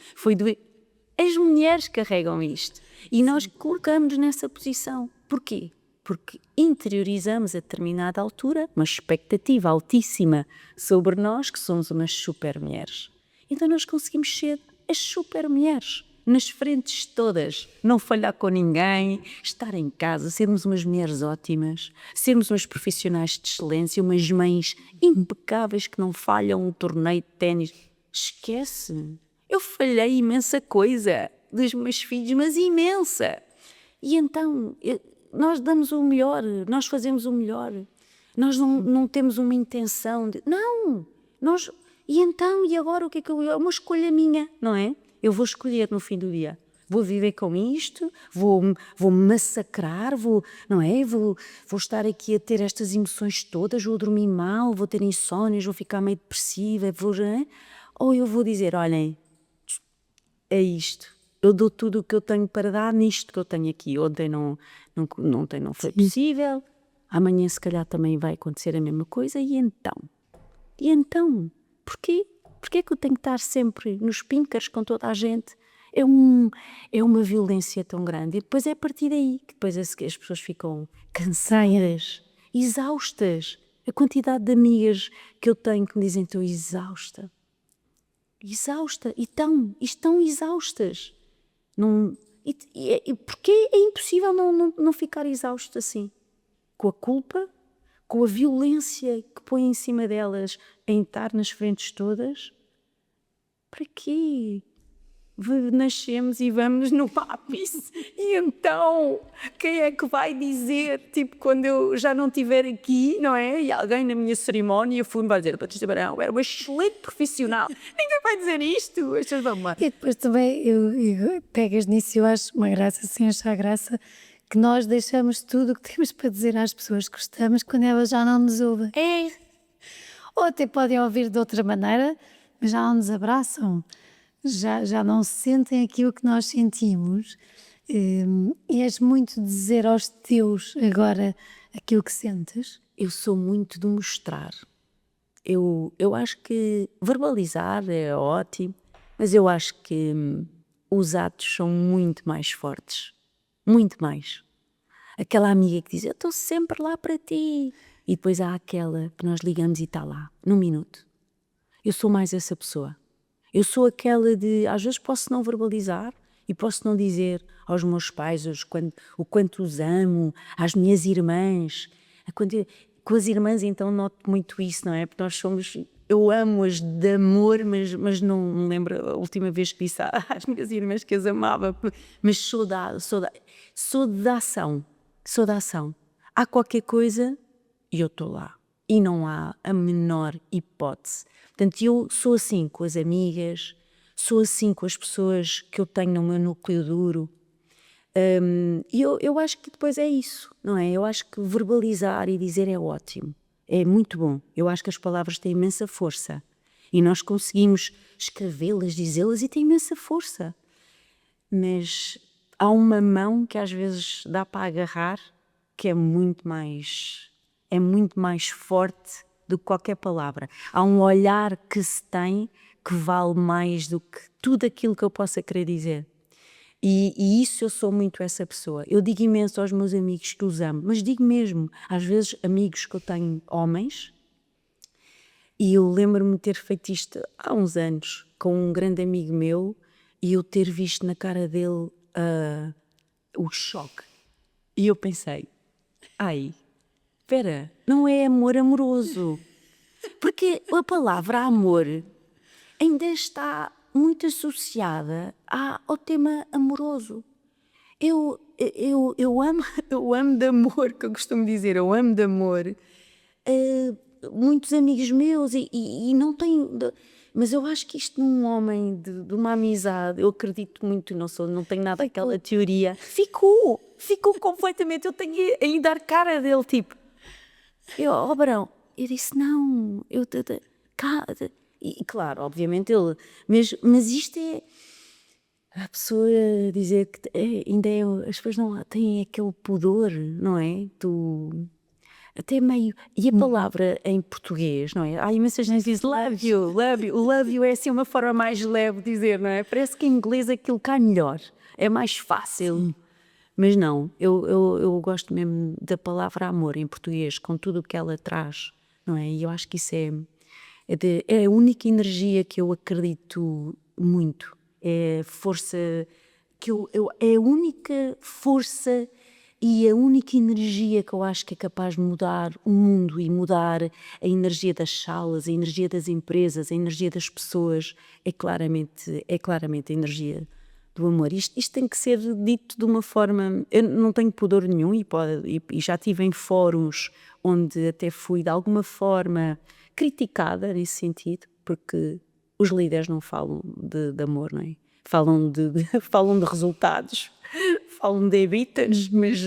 As mulheres carregam isto e nós colocamos-nos nessa posição. Porquê? Porque interiorizamos a determinada altura uma expectativa altíssima sobre nós, que somos umas super mulheres. Então nós conseguimos ser as super mulheres. nas frentes todas, não falhar com ninguém, estar em casa, sermos umas mulheres ótimas, sermos umas profissionais de excelência, umas mães impecáveis que não falham um torneio de ténis. Esquece, eu falhei imensa coisa dos meus filhos, mas imensa. E então, nós damos o melhor, nós fazemos o melhor, nós não temos uma intenção de... Não, nós... E então, e agora o que é que eu... É uma escolha minha, não é? Eu vou escolher no fim do dia. Vou viver com isto, vou massacrar, não é? Vou estar aqui a ter estas emoções todas, vou dormir mal, vou ter insónias, vou ficar meio depressiva, ou eu vou dizer, olhem, é isto. Eu dou tudo o que eu tenho para dar nisto que eu tenho aqui. Ontem não foi possível, amanhã se calhar também vai acontecer a mesma coisa, e então? Porquê? Porquê que eu tenho que estar sempre nos píncaros com toda a gente? É uma violência tão grande. E depois é a partir daí que depois as pessoas ficam cansadas, exaustas. A quantidade de amigas que eu tenho que me dizem, estou exausta, e estão exaustas. Porque é impossível não ficar exausto assim? Com a culpa, com a violência que põe em cima delas em estar nas frentes todas. Para quê? Nascemos e vamos no ápice. E então, quem é que vai dizer, tipo, quando eu já não estiver aqui, não é? E alguém na minha cerimónia fui-me vai dizer, Patrícia Barão era uma excelente profissional. Ninguém vai dizer isto. As pessoas vão lá. E depois também, eu pegas nisso, eu acho uma graça, sem achar graça, que nós deixamos tudo o que temos para dizer às pessoas que gostamos quando elas já não nos ouvem. É. Ou até podem ouvir de outra maneira, mas já não nos abraçam, já não sentem aquilo que nós sentimos. E és muito de dizer aos teus agora aquilo que sentes? Eu sou muito de mostrar. Eu acho que verbalizar é ótimo, mas eu acho que os atos são muito mais fortes. Muito mais. Aquela amiga que diz, eu estou sempre lá para ti. E depois há aquela que nós ligamos e está lá, num minuto. Eu sou mais essa pessoa. Eu sou aquela de, às vezes posso não verbalizar e posso não dizer aos meus pais o quanto os amo, às minhas irmãs. Com as irmãs então noto muito isso, não é? Porque nós somos... Eu amo-as de amor, mas não me lembro a última vez que disse às minhas irmãs que as amava. Mas sou da ação. Sou da ação. Há qualquer coisa e eu estou lá. E não há a menor hipótese. Portanto, eu sou assim com as amigas, sou assim com as pessoas que eu tenho no meu núcleo duro. E eu acho que depois é isso, não é? Eu acho que verbalizar e dizer é ótimo. É muito bom. Eu acho que as palavras têm imensa força. E nós conseguimos escrevê-las, dizê-las e tem imensa força. Mas há uma mão que às vezes dá para agarrar que é muito mais forte do que qualquer palavra. Há um olhar que se tem que vale mais do que tudo aquilo que eu possa querer dizer. E isso eu sou muito essa pessoa. Eu digo imenso aos meus amigos que os amo, mas digo mesmo, às vezes, amigos que eu tenho homens, e eu lembro-me de ter feito isto há uns anos com um grande amigo meu e eu ter visto na cara dele o choque. E eu pensei, espera, não é amor amoroso. Porque a palavra amor ainda está muito associada ao tema amoroso. Eu amo de amor, que eu costumo dizer, eu amo de amor muitos amigos meus e não tenho... Mas eu acho que isto num homem de uma amizade, eu acredito muito, não tenho nada aquela teoria. Ficou completamente, eu tenho ainda a cara dele, tipo... Barão, eu disse, não, e claro, obviamente ele, mas isto é, a pessoa dizer que ainda as pessoas não têm aquele pudor, não é? Até meio, e a palavra em português, não é? Há imensa gente que diz love you, o love you é assim uma forma mais leve de dizer, não é? Parece que em inglês aquilo cai melhor, é mais fácil. Sim. Mas não, eu gosto mesmo da palavra amor em português, com tudo o que ela traz, não é? E eu acho que isso é a única energia que eu acredito muito. é a força é a única força e a única energia que eu acho que é capaz de mudar o mundo e mudar a energia das salas, a energia das empresas, a energia das pessoas, é claramente a energia do amor. Isto tem que ser dito de uma forma... Eu não tenho pudor nenhum e já estive em fóruns onde até fui de alguma forma criticada nesse sentido, porque os líderes não falam de amor, não é? Falam de resultados, falam de evitas, mas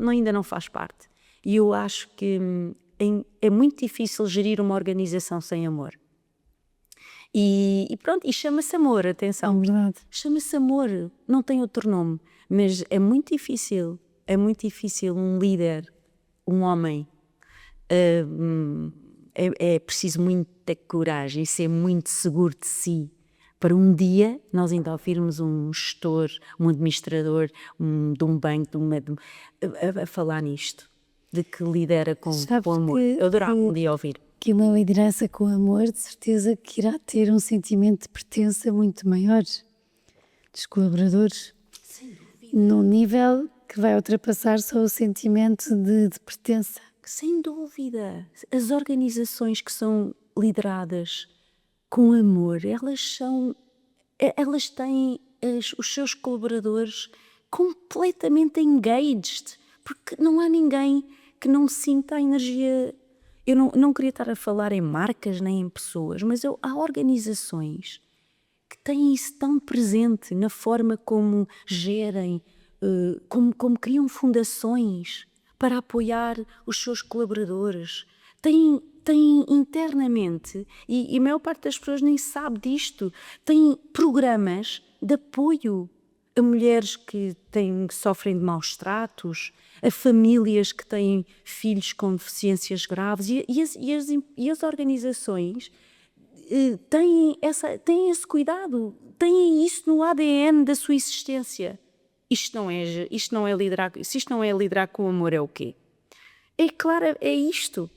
ainda não faz parte. E eu acho que é muito difícil gerir uma organização sem amor. E pronto, e chama-se amor, atenção. É verdade. Chama-se amor, não tem outro nome, mas é muito difícil um líder, um homem, é preciso muita coragem, ser muito seguro de si, para um dia nós ainda ouvirmos um gestor, um administrador de um banco, a falar nisto, de que lidera com amor. Eu adorava um dia ouvir. Que uma liderança com amor, de certeza que irá ter um sentimento de pertença muito maior dos colaboradores, num nível que vai ultrapassar só o sentimento de pertença. Sem dúvida, as organizações que são lideradas com amor, elas têm os seus colaboradores completamente engaged, porque não há ninguém que não sinta a energia. Eu não queria estar a falar em marcas nem em pessoas, mas há organizações que têm isso tão presente na forma como gerem, como criam fundações para apoiar os seus colaboradores. Têm internamente, e a maior parte das pessoas nem sabe disto, têm programas de apoio a mulheres que sofrem de maus tratos, a famílias que têm filhos com deficiências graves, e as organizações têm esse cuidado, têm isso no ADN da sua existência. Isto não é liderar, se isto não é liderar com amor, é o quê? É claro, é isto.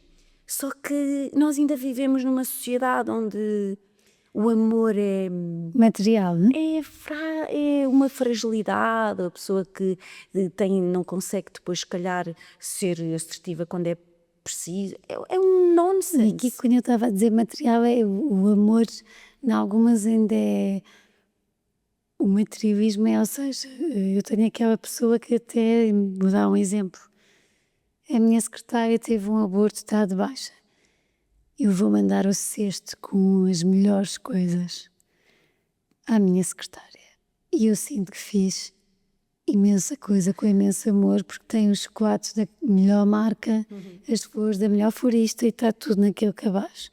Só que nós ainda vivemos numa sociedade onde o amor é material, né? É uma fragilidade, a pessoa que não consegue depois, se calhar, ser assertiva quando é preciso. É um nonsense. E aqui, quando eu estava a dizer material, o amor, em algumas ainda é o materialismo, ou seja, eu tenho aquela pessoa que até, vou dar um exemplo, a minha secretária teve um aborto, está de baixa. Eu vou mandar o cesto com as melhores coisas à minha secretária. E eu sinto que fiz imensa coisa com imenso amor, porque tem os chocolates da melhor marca, as flores da melhor florista e está tudo naquele cabaz.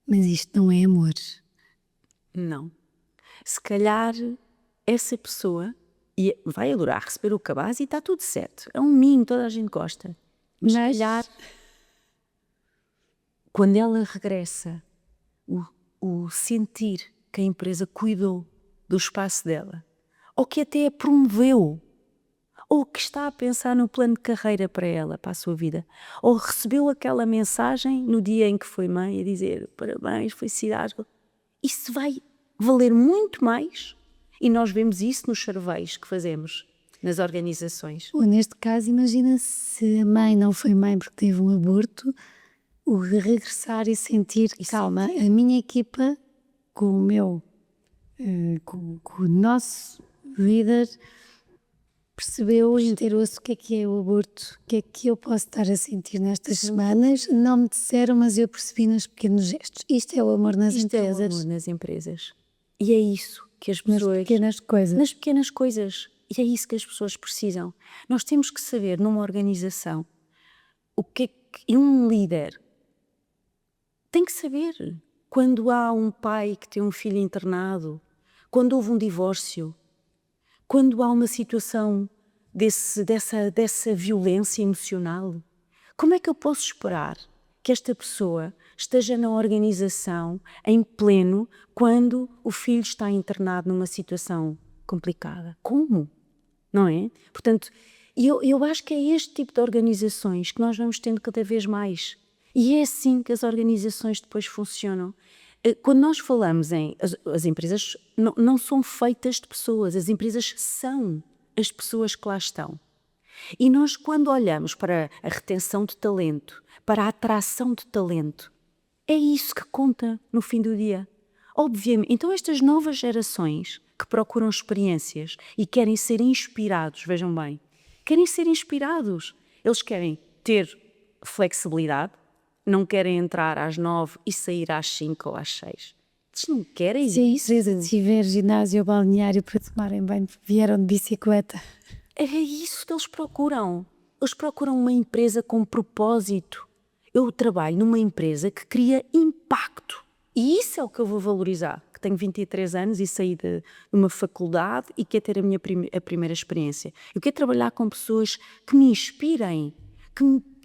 Mas isto não é amor. Não. Se calhar essa pessoa vai adorar receber o cabaz e está tudo certo. É um mimo, toda a gente gosta. Mas se calhar, quando ela regressa, o sentir que a empresa cuidou do espaço dela, ou que até a promoveu, ou que está a pensar no plano de carreira para ela, para a sua vida, ou recebeu aquela mensagem no dia em que foi mãe a dizer parabéns, felicidades, isso vai valer muito mais, e nós vemos isso nos surveys que fazemos nas organizações. Ou neste caso, imagina se a mãe não foi mãe porque teve um aborto, o regressar e sentir, calma, a minha equipa com o meu, com o nosso líder percebeu e inteirou-se o que é o aborto, o que é que eu posso estar a sentir nestas semanas, não me disseram, mas eu percebi nos pequenos gestos. Isto é o amor nas empresas. É o amor nas empresas. E é isso que as pessoas... Nas pequenas coisas. Nas pequenas coisas. E é isso que as pessoas precisam. Nós temos que saber, numa organização, o que é que um líder tem que saber. Quando há um pai que tem um filho internado, quando houve um divórcio, quando há uma situação dessa violência emocional, como é que eu posso esperar que esta pessoa esteja na organização em pleno quando o filho está internado numa situação complicada? Como? Não é? Portanto, eu acho que é este tipo de organizações que nós vamos tendo cada vez mais. E é assim que as organizações depois funcionam. Quando nós falamos em... As empresas não são feitas de pessoas, as empresas são as pessoas que lá estão. E nós, quando olhamos para a retenção de talento, para a atração de talento, é isso que conta no fim do dia. Obviamente, então estas novas gerações que procuram experiências e querem ser inspirados, vejam bem, querem ser inspirados. Eles querem ter flexibilidade, não querem entrar às 9 e sair às 5 ou às 6. Eles não querem isso. Se tiver ginásio ou balneário para tomarem banho, vieram de bicicleta. É isso que eles procuram. Eles procuram uma empresa com propósito. Eu trabalho numa empresa que cria impacto. E isso é o que eu vou valorizar. Que tenho 23 anos e saí de uma faculdade e quero ter a primeira experiência. Eu quero trabalhar com pessoas que me inspirem, que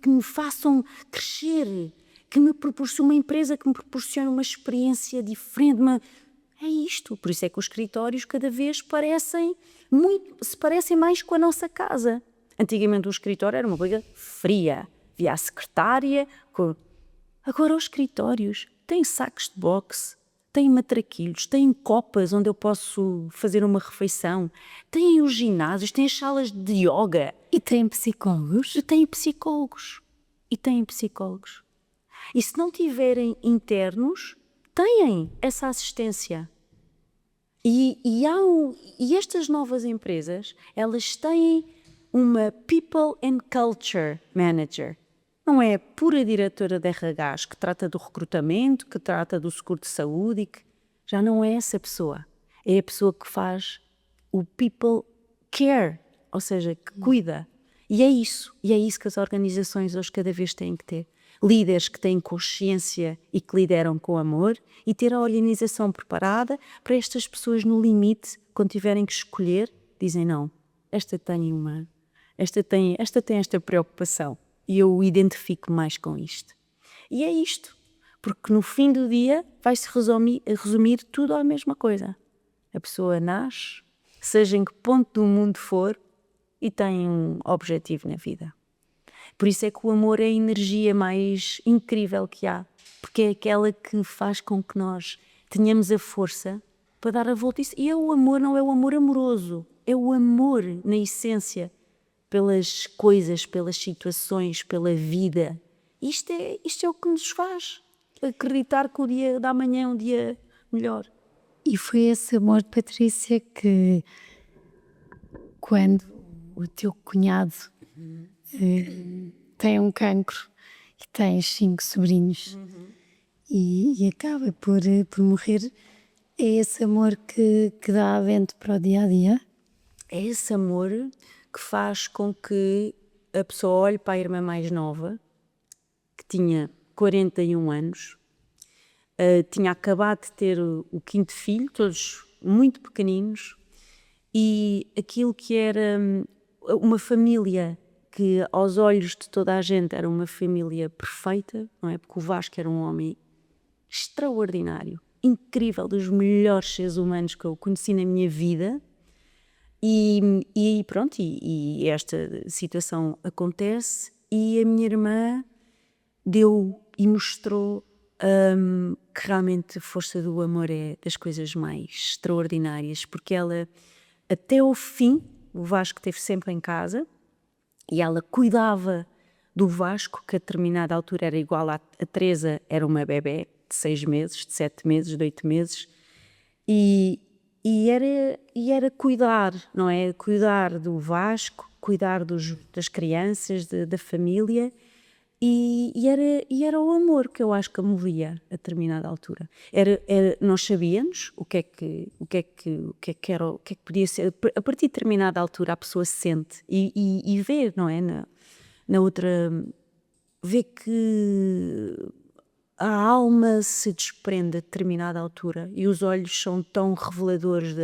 me façam crescer, que me proporcionem uma empresa que me proporcione uma experiência diferente. É isto. Por isso é que os escritórios cada vez se parecem mais com a nossa casa. Antigamente o escritório era uma coisa fria. Havia a secretária. Agora os escritórios têm sacos de boxe, têm matraquilhos, têm copas onde eu posso fazer uma refeição, têm os ginásios, têm as salas de yoga. E têm psicólogos? E têm psicólogos. E se não tiverem internos, têm essa assistência. E estas novas empresas, elas têm uma People and Culture Manager. Não é a pura diretora de RHs que trata do recrutamento, que trata do seguro de saúde, já não é essa pessoa. É a pessoa que faz o People Care, ou seja, que cuida. E é isso que as organizações hoje cada vez têm que ter. Líderes que têm consciência e que lideram com amor e ter a organização preparada para estas pessoas no limite, quando tiverem que escolher, dizem não, esta tem esta preocupação e eu identifico mais com isto. E é isto, porque no fim do dia vai-se resumir tudo à mesma coisa. A pessoa nasce, seja em que ponto do mundo for, e tem um objetivo na vida. Por isso é que o amor é a energia mais incrível que há, porque é aquela que faz com que nós tenhamos a força para dar a volta. E é o amor, não é o amor amoroso, é o amor na essência, pelas coisas, pelas situações, pela vida. Isto é o que nos faz acreditar que o dia da manhã é um dia melhor. E foi esse amor de Patrícia que, quando o teu cunhado tem um cancro e tens 5 sobrinhos e acaba por morrer, é esse amor que dá vento para o dia a dia? É esse amor que faz com que a pessoa olhe para a irmã mais nova, que tinha 41 anos, tinha acabado de ter o 5º filho, todos muito pequeninos, e aquilo que era uma família que aos olhos de toda a gente era uma família perfeita, não é? Porque o Vasco era um homem extraordinário, incrível, dos melhores seres humanos que eu conheci na minha vida. E pronto, e esta situação acontece e a minha irmã deu e mostrou que realmente a força do amor é das coisas mais extraordinárias, porque ela, até ao fim, o Vasco esteve sempre em casa e ela cuidava do Vasco, que a determinada altura era igual a Teresa, era uma bebé de 6 meses, de 7 meses, de 8 meses, e era cuidar, não é? Cuidar do Vasco, cuidar das crianças, da família, e era o amor que eu acho que a movia a determinada altura. Nós sabíamos o que é que podia ser. A partir de determinada altura a pessoa sente e vê, não é? Na outra, vê que a alma se desprende a determinada altura e os olhos são tão reveladores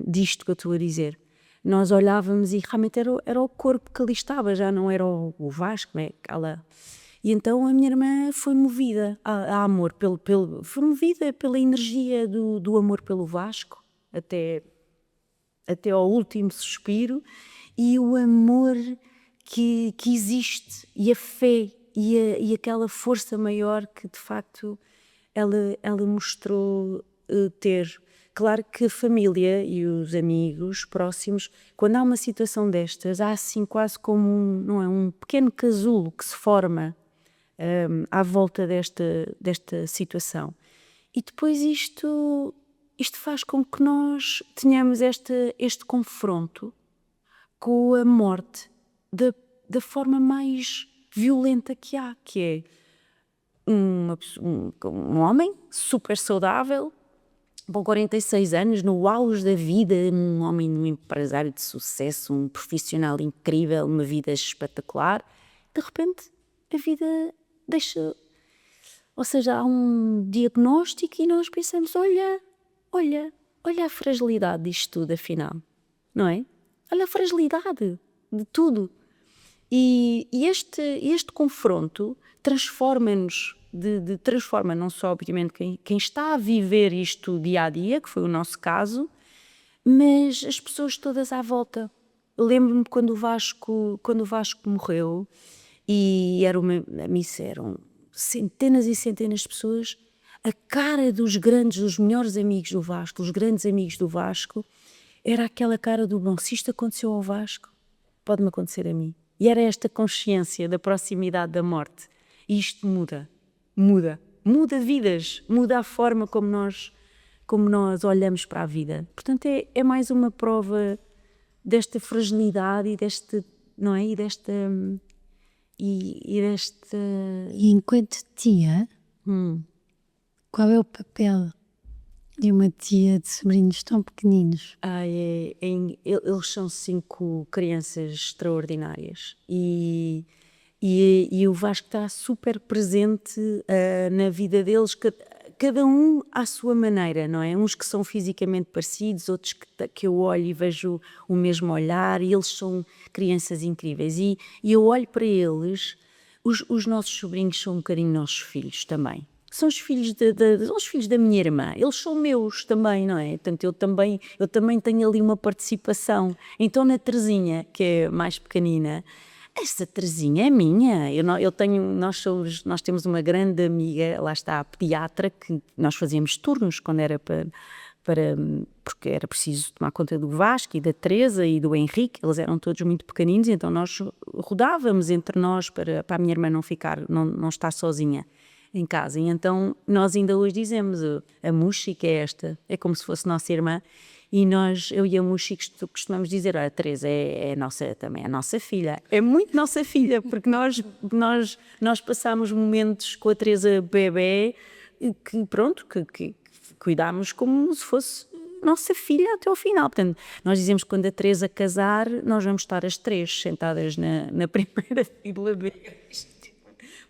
disto que eu estou a dizer. Nós olhávamos e realmente era o corpo que ali estava, já não era o Vasco, né? E então a minha irmã foi movida a amor, foi movida pela energia do amor pelo Vasco, até ao último suspiro, e o amor que existe, e a fé, e aquela força maior que de facto ela mostrou ter. Claro que a família e os amigos próximos, quando há uma situação destas, há assim quase como não é, um pequeno casulo que se forma à volta desta situação. E depois isto faz com que nós tenhamos este confronto com a morte da forma mais violenta que há, que é um homem super saudável, com 46 anos, no auge da vida, um homem, um empresário de sucesso, um profissional incrível, uma vida espetacular. De repente, a vida deixa... Ou seja, há um diagnóstico e nós pensamos, olha a fragilidade disto tudo, afinal, não é? Olha a fragilidade de tudo. E este confronto transforma-nos, transforma não só, obviamente, quem está a viver isto dia a dia, que foi o nosso caso, mas as pessoas todas à volta. Eu lembro-me quando o Vasco morreu, e a missa eram centenas e centenas de pessoas, a cara dos melhores amigos do Vasco, dos grandes amigos do Vasco, era aquela cara do, bom, se isto aconteceu ao Vasco, pode-me acontecer a mim. E era esta consciência da proximidade da morte. E isto muda vidas, muda a forma como nós olhamos para a vida. Portanto, é mais uma prova desta fragilidade e desta, não é? E desta... E enquanto tia, qual é o papel de uma tia de sobrinhos tão pequeninos? Eles são 5 crianças extraordinárias e o Vasco está super presente na vida deles, cada um à sua maneira, não é? Uns que são fisicamente parecidos, outros que eu olho e vejo o mesmo olhar, e eles são crianças incríveis. E eu olho para eles, os nossos sobrinhos são um bocadinho nossos filhos também. São os filhos da minha irmã, eles são meus também, não é? Portanto, eu também tenho ali uma participação. Então, na Terezinha, que é mais pequenina, essa Terezinha é minha. Nós temos uma grande amiga, lá está a pediatra, que nós fazíamos turnos quando era porque era preciso tomar conta do Vasco e da Teresa e do Henrique, eles eram todos muito pequeninos, então nós rodávamos entre nós para a minha irmã não estar sozinha em casa. E então nós ainda hoje dizemos, a Muxi, que é esta, é como se fosse nossa irmã, e eu e a Muxi costumamos dizer, olha, a Teresa também é a nossa filha, é muito nossa filha, porque nós passámos momentos com a Teresa bebé que cuidámos como se fosse nossa filha até ao final. Portanto, nós dizemos que quando a Teresa casar, nós vamos estar as 3 sentadas na primeira fila deles,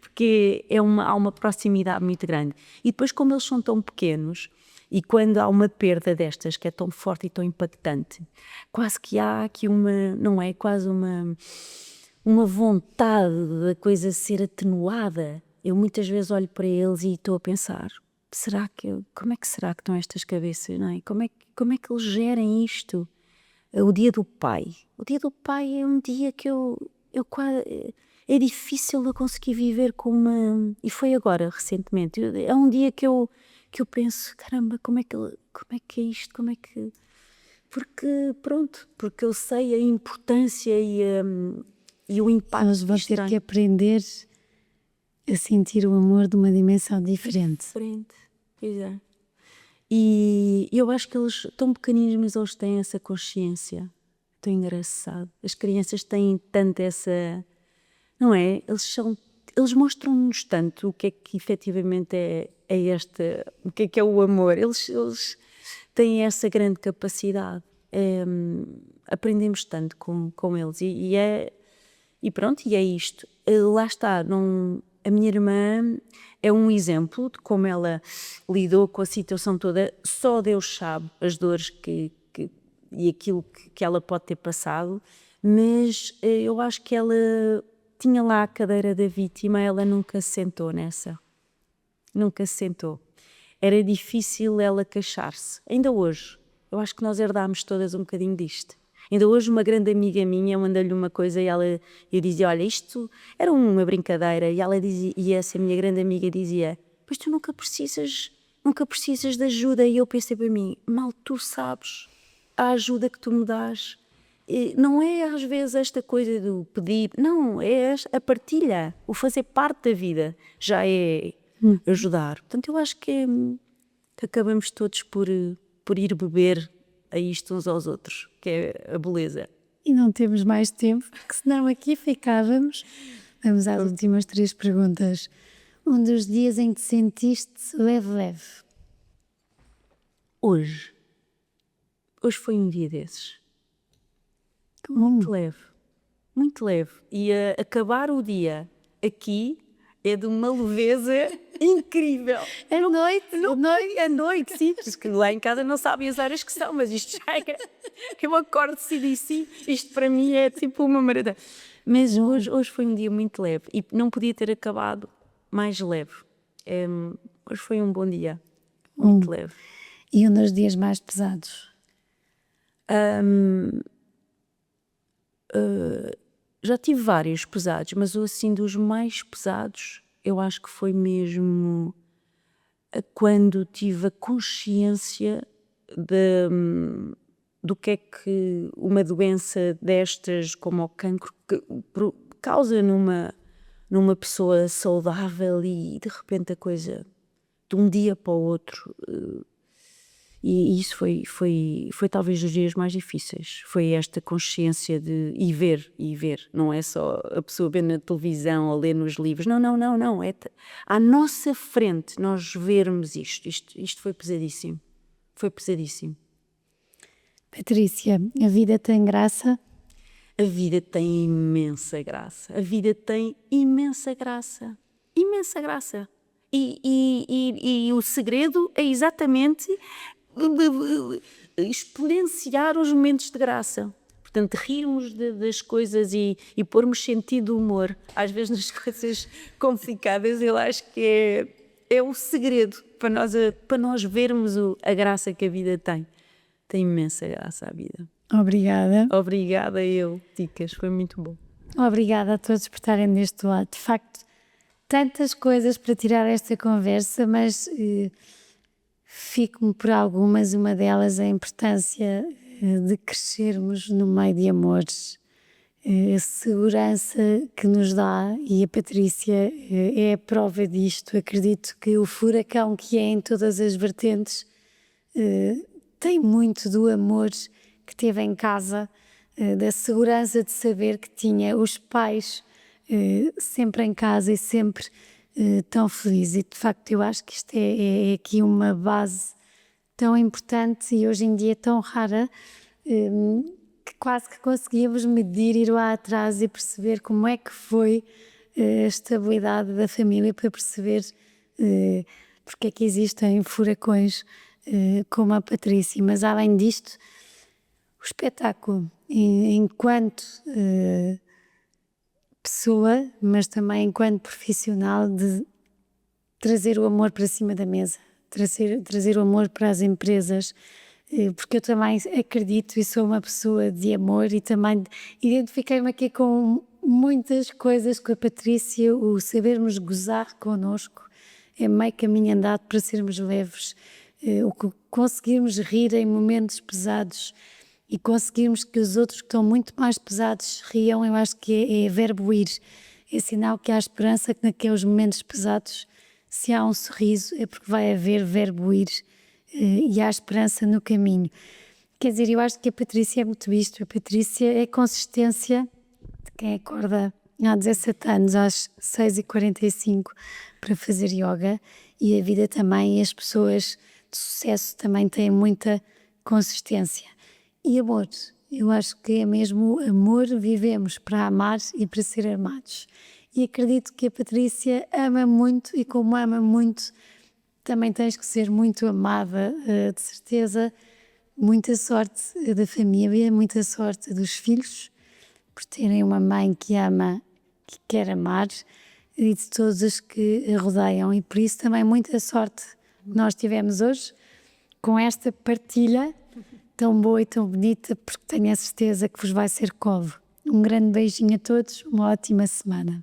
porque há uma proximidade muito grande. E depois, como eles são tão pequenos, e quando há uma perda destas que é tão forte e tão impactante, quase que há aqui quase uma vontade da coisa ser atenuada. Eu muitas vezes olho para eles e estou a pensar, como é que será que estão estas cabeças, não é? Como é que eles gerem isto? O dia do pai. O dia do pai é um dia que eu quase... É difícil eu conseguir viver com uma... E foi agora, recentemente. É um dia que eu penso, caramba, como é que é isto? Porque eu sei a importância e o impacto. Eles vão ter que aprender a sentir o amor de uma dimensão diferente. Pois é. E eu acho que eles, tão pequeninos, mas eles têm essa consciência. Tão engraçado. As crianças têm tanto essa... Não é? Eles mostram-nos tanto o que é que efetivamente o que é o amor. Eles têm essa grande capacidade. Aprendemos tanto com eles e é isto. Lá está, a minha irmã é um exemplo de como ela lidou com a situação toda. Só Deus sabe as dores e aquilo que ela pode ter passado, mas eu acho que ela tinha lá a cadeira da vítima, ela nunca se sentou nessa. Nunca se sentou. Era difícil ela queixar-se. Ainda hoje, eu acho que nós herdámos todas um bocadinho disto. Ainda hoje uma grande amiga minha mandou-lhe uma coisa e eu dizia, olha, isto era uma brincadeira, e essa minha grande amiga dizia, pois tu nunca precisas de ajuda. E eu pensei para mim, mal tu sabes a ajuda que tu me dás. Não é às vezes esta coisa do pedir, não, é a partilha, o fazer parte da vida já é ajudar. Portanto, eu acho que acabamos todos por ir beber a isto uns aos outros, que é a beleza. E não temos mais tempo, porque senão aqui ficávamos. Vamos às últimas 3 perguntas. Um dos dias em que te sentiste leve? Hoje foi um dia desses. Como? Muito leve. E acabar o dia aqui é de uma leveza incrível. À noite, sim. Porque lá em casa não sabem as horas que são, mas isto já é. Eu acordo CDC, isto para mim é tipo uma maratona. Mas hoje foi um dia muito leve e não podia ter acabado mais leve. Hoje foi um bom dia, muito leve. E um dos dias mais pesados? Já tive vários pesados, mas assim dos mais pesados eu acho que foi mesmo quando tive a consciência do que é que uma doença destas, como o cancro, causa numa pessoa saudável e de repente a coisa de um dia para o outro. E isso foi talvez dos dias mais difíceis. Foi esta consciência de ir ver. Não é só a pessoa ver na televisão ou ler nos livros. Não. É à nossa frente nós vermos isto. Isto foi pesadíssimo. Foi pesadíssimo. Patrícia, a vida tem graça? A vida tem imensa graça. A vida tem imensa graça. Imensa graça. E o segredo é exatamente exponenciar os momentos de graça. Portanto, rirmos das coisas e pormos sentido de humor. Às vezes nas coisas complicadas, eu acho que é o segredo para nós vermos a graça que a vida tem. Tem imensa graça a vida. Obrigada. Obrigada eu, Ticas, foi muito bom. Obrigada a todos por estarem deste lado. De facto, tantas coisas para tirar esta conversa, mas fico-me por algumas. Uma delas é a importância de crescermos no meio de amores, a segurança que nos dá, e a Patrícia é a prova disto. Acredito que o furacão que é em todas as vertentes tem muito do amor que teve em casa, da segurança de saber que tinha os pais sempre em casa e sempre tão felizes. E de facto eu acho que isto é aqui uma base tão importante e hoje em dia tão rara, que quase que conseguíamos medir, ir lá atrás e perceber como é que foi a estabilidade da família, para perceber porque é que existem furacões como a Patrícia. Mas além disto, o espetáculo, enquanto pessoa, mas também enquanto profissional, de trazer o amor para cima da mesa, trazer o amor para as empresas, porque eu também acredito e sou uma pessoa de amor e também identifiquei-me aqui com muitas coisas com a Patrícia. O sabermos gozar connosco é meio caminho andado para sermos leves, o conseguirmos rir em momentos pesados e conseguirmos que os outros que estão muito mais pesados riam. Eu acho que é verbo ir, é sinal que há esperança, que naqueles momentos pesados, se há um sorriso, é porque vai haver verbo ir e há esperança no caminho. Quer dizer, eu acho que a Patrícia é muito isto. A Patrícia é a consistência de quem acorda há 17 anos às 6h45 para fazer yoga, e a vida também, e as pessoas de sucesso também têm muita consistência. E amor, eu acho que é mesmo amor, vivemos para amar e para ser amados. E acredito que a Patrícia ama muito, e como ama muito, também tens que ser muito amada, de certeza. Muita sorte da família, muita sorte dos filhos, por terem uma mãe que ama, que quer amar, e de todos os que a rodeiam. E por isso também muita sorte que nós tivemos hoje, com esta partilha tão boa e tão bonita, porque tenho a certeza que vos vai ser covo. Um grande beijinho a todos, uma ótima semana.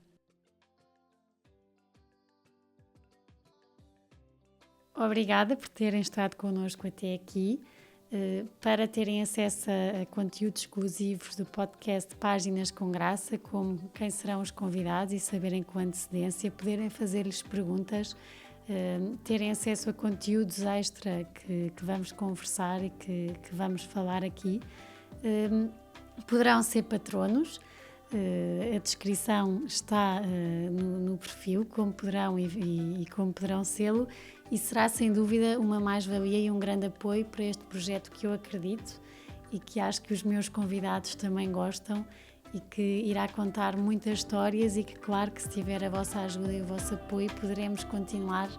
Obrigada por terem estado connosco até aqui. Para terem acesso a conteúdos exclusivos do podcast Páginas com Graça, como quem serão os convidados e saberem com antecedência, poderem fazer-lhes perguntas, terem acesso a conteúdos extra que vamos conversar e que vamos falar aqui, poderão ser patronos. A descrição está no perfil, como poderão e como poderão sê-lo, e será sem dúvida uma mais-valia e um grande apoio para este projeto que eu acredito e que acho que os meus convidados também gostam e que irá contar muitas histórias e que, claro, que se tiver a vossa ajuda e o vosso apoio, poderemos continuar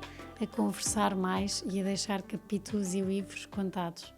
a conversar mais e a deixar capítulos e livros contados.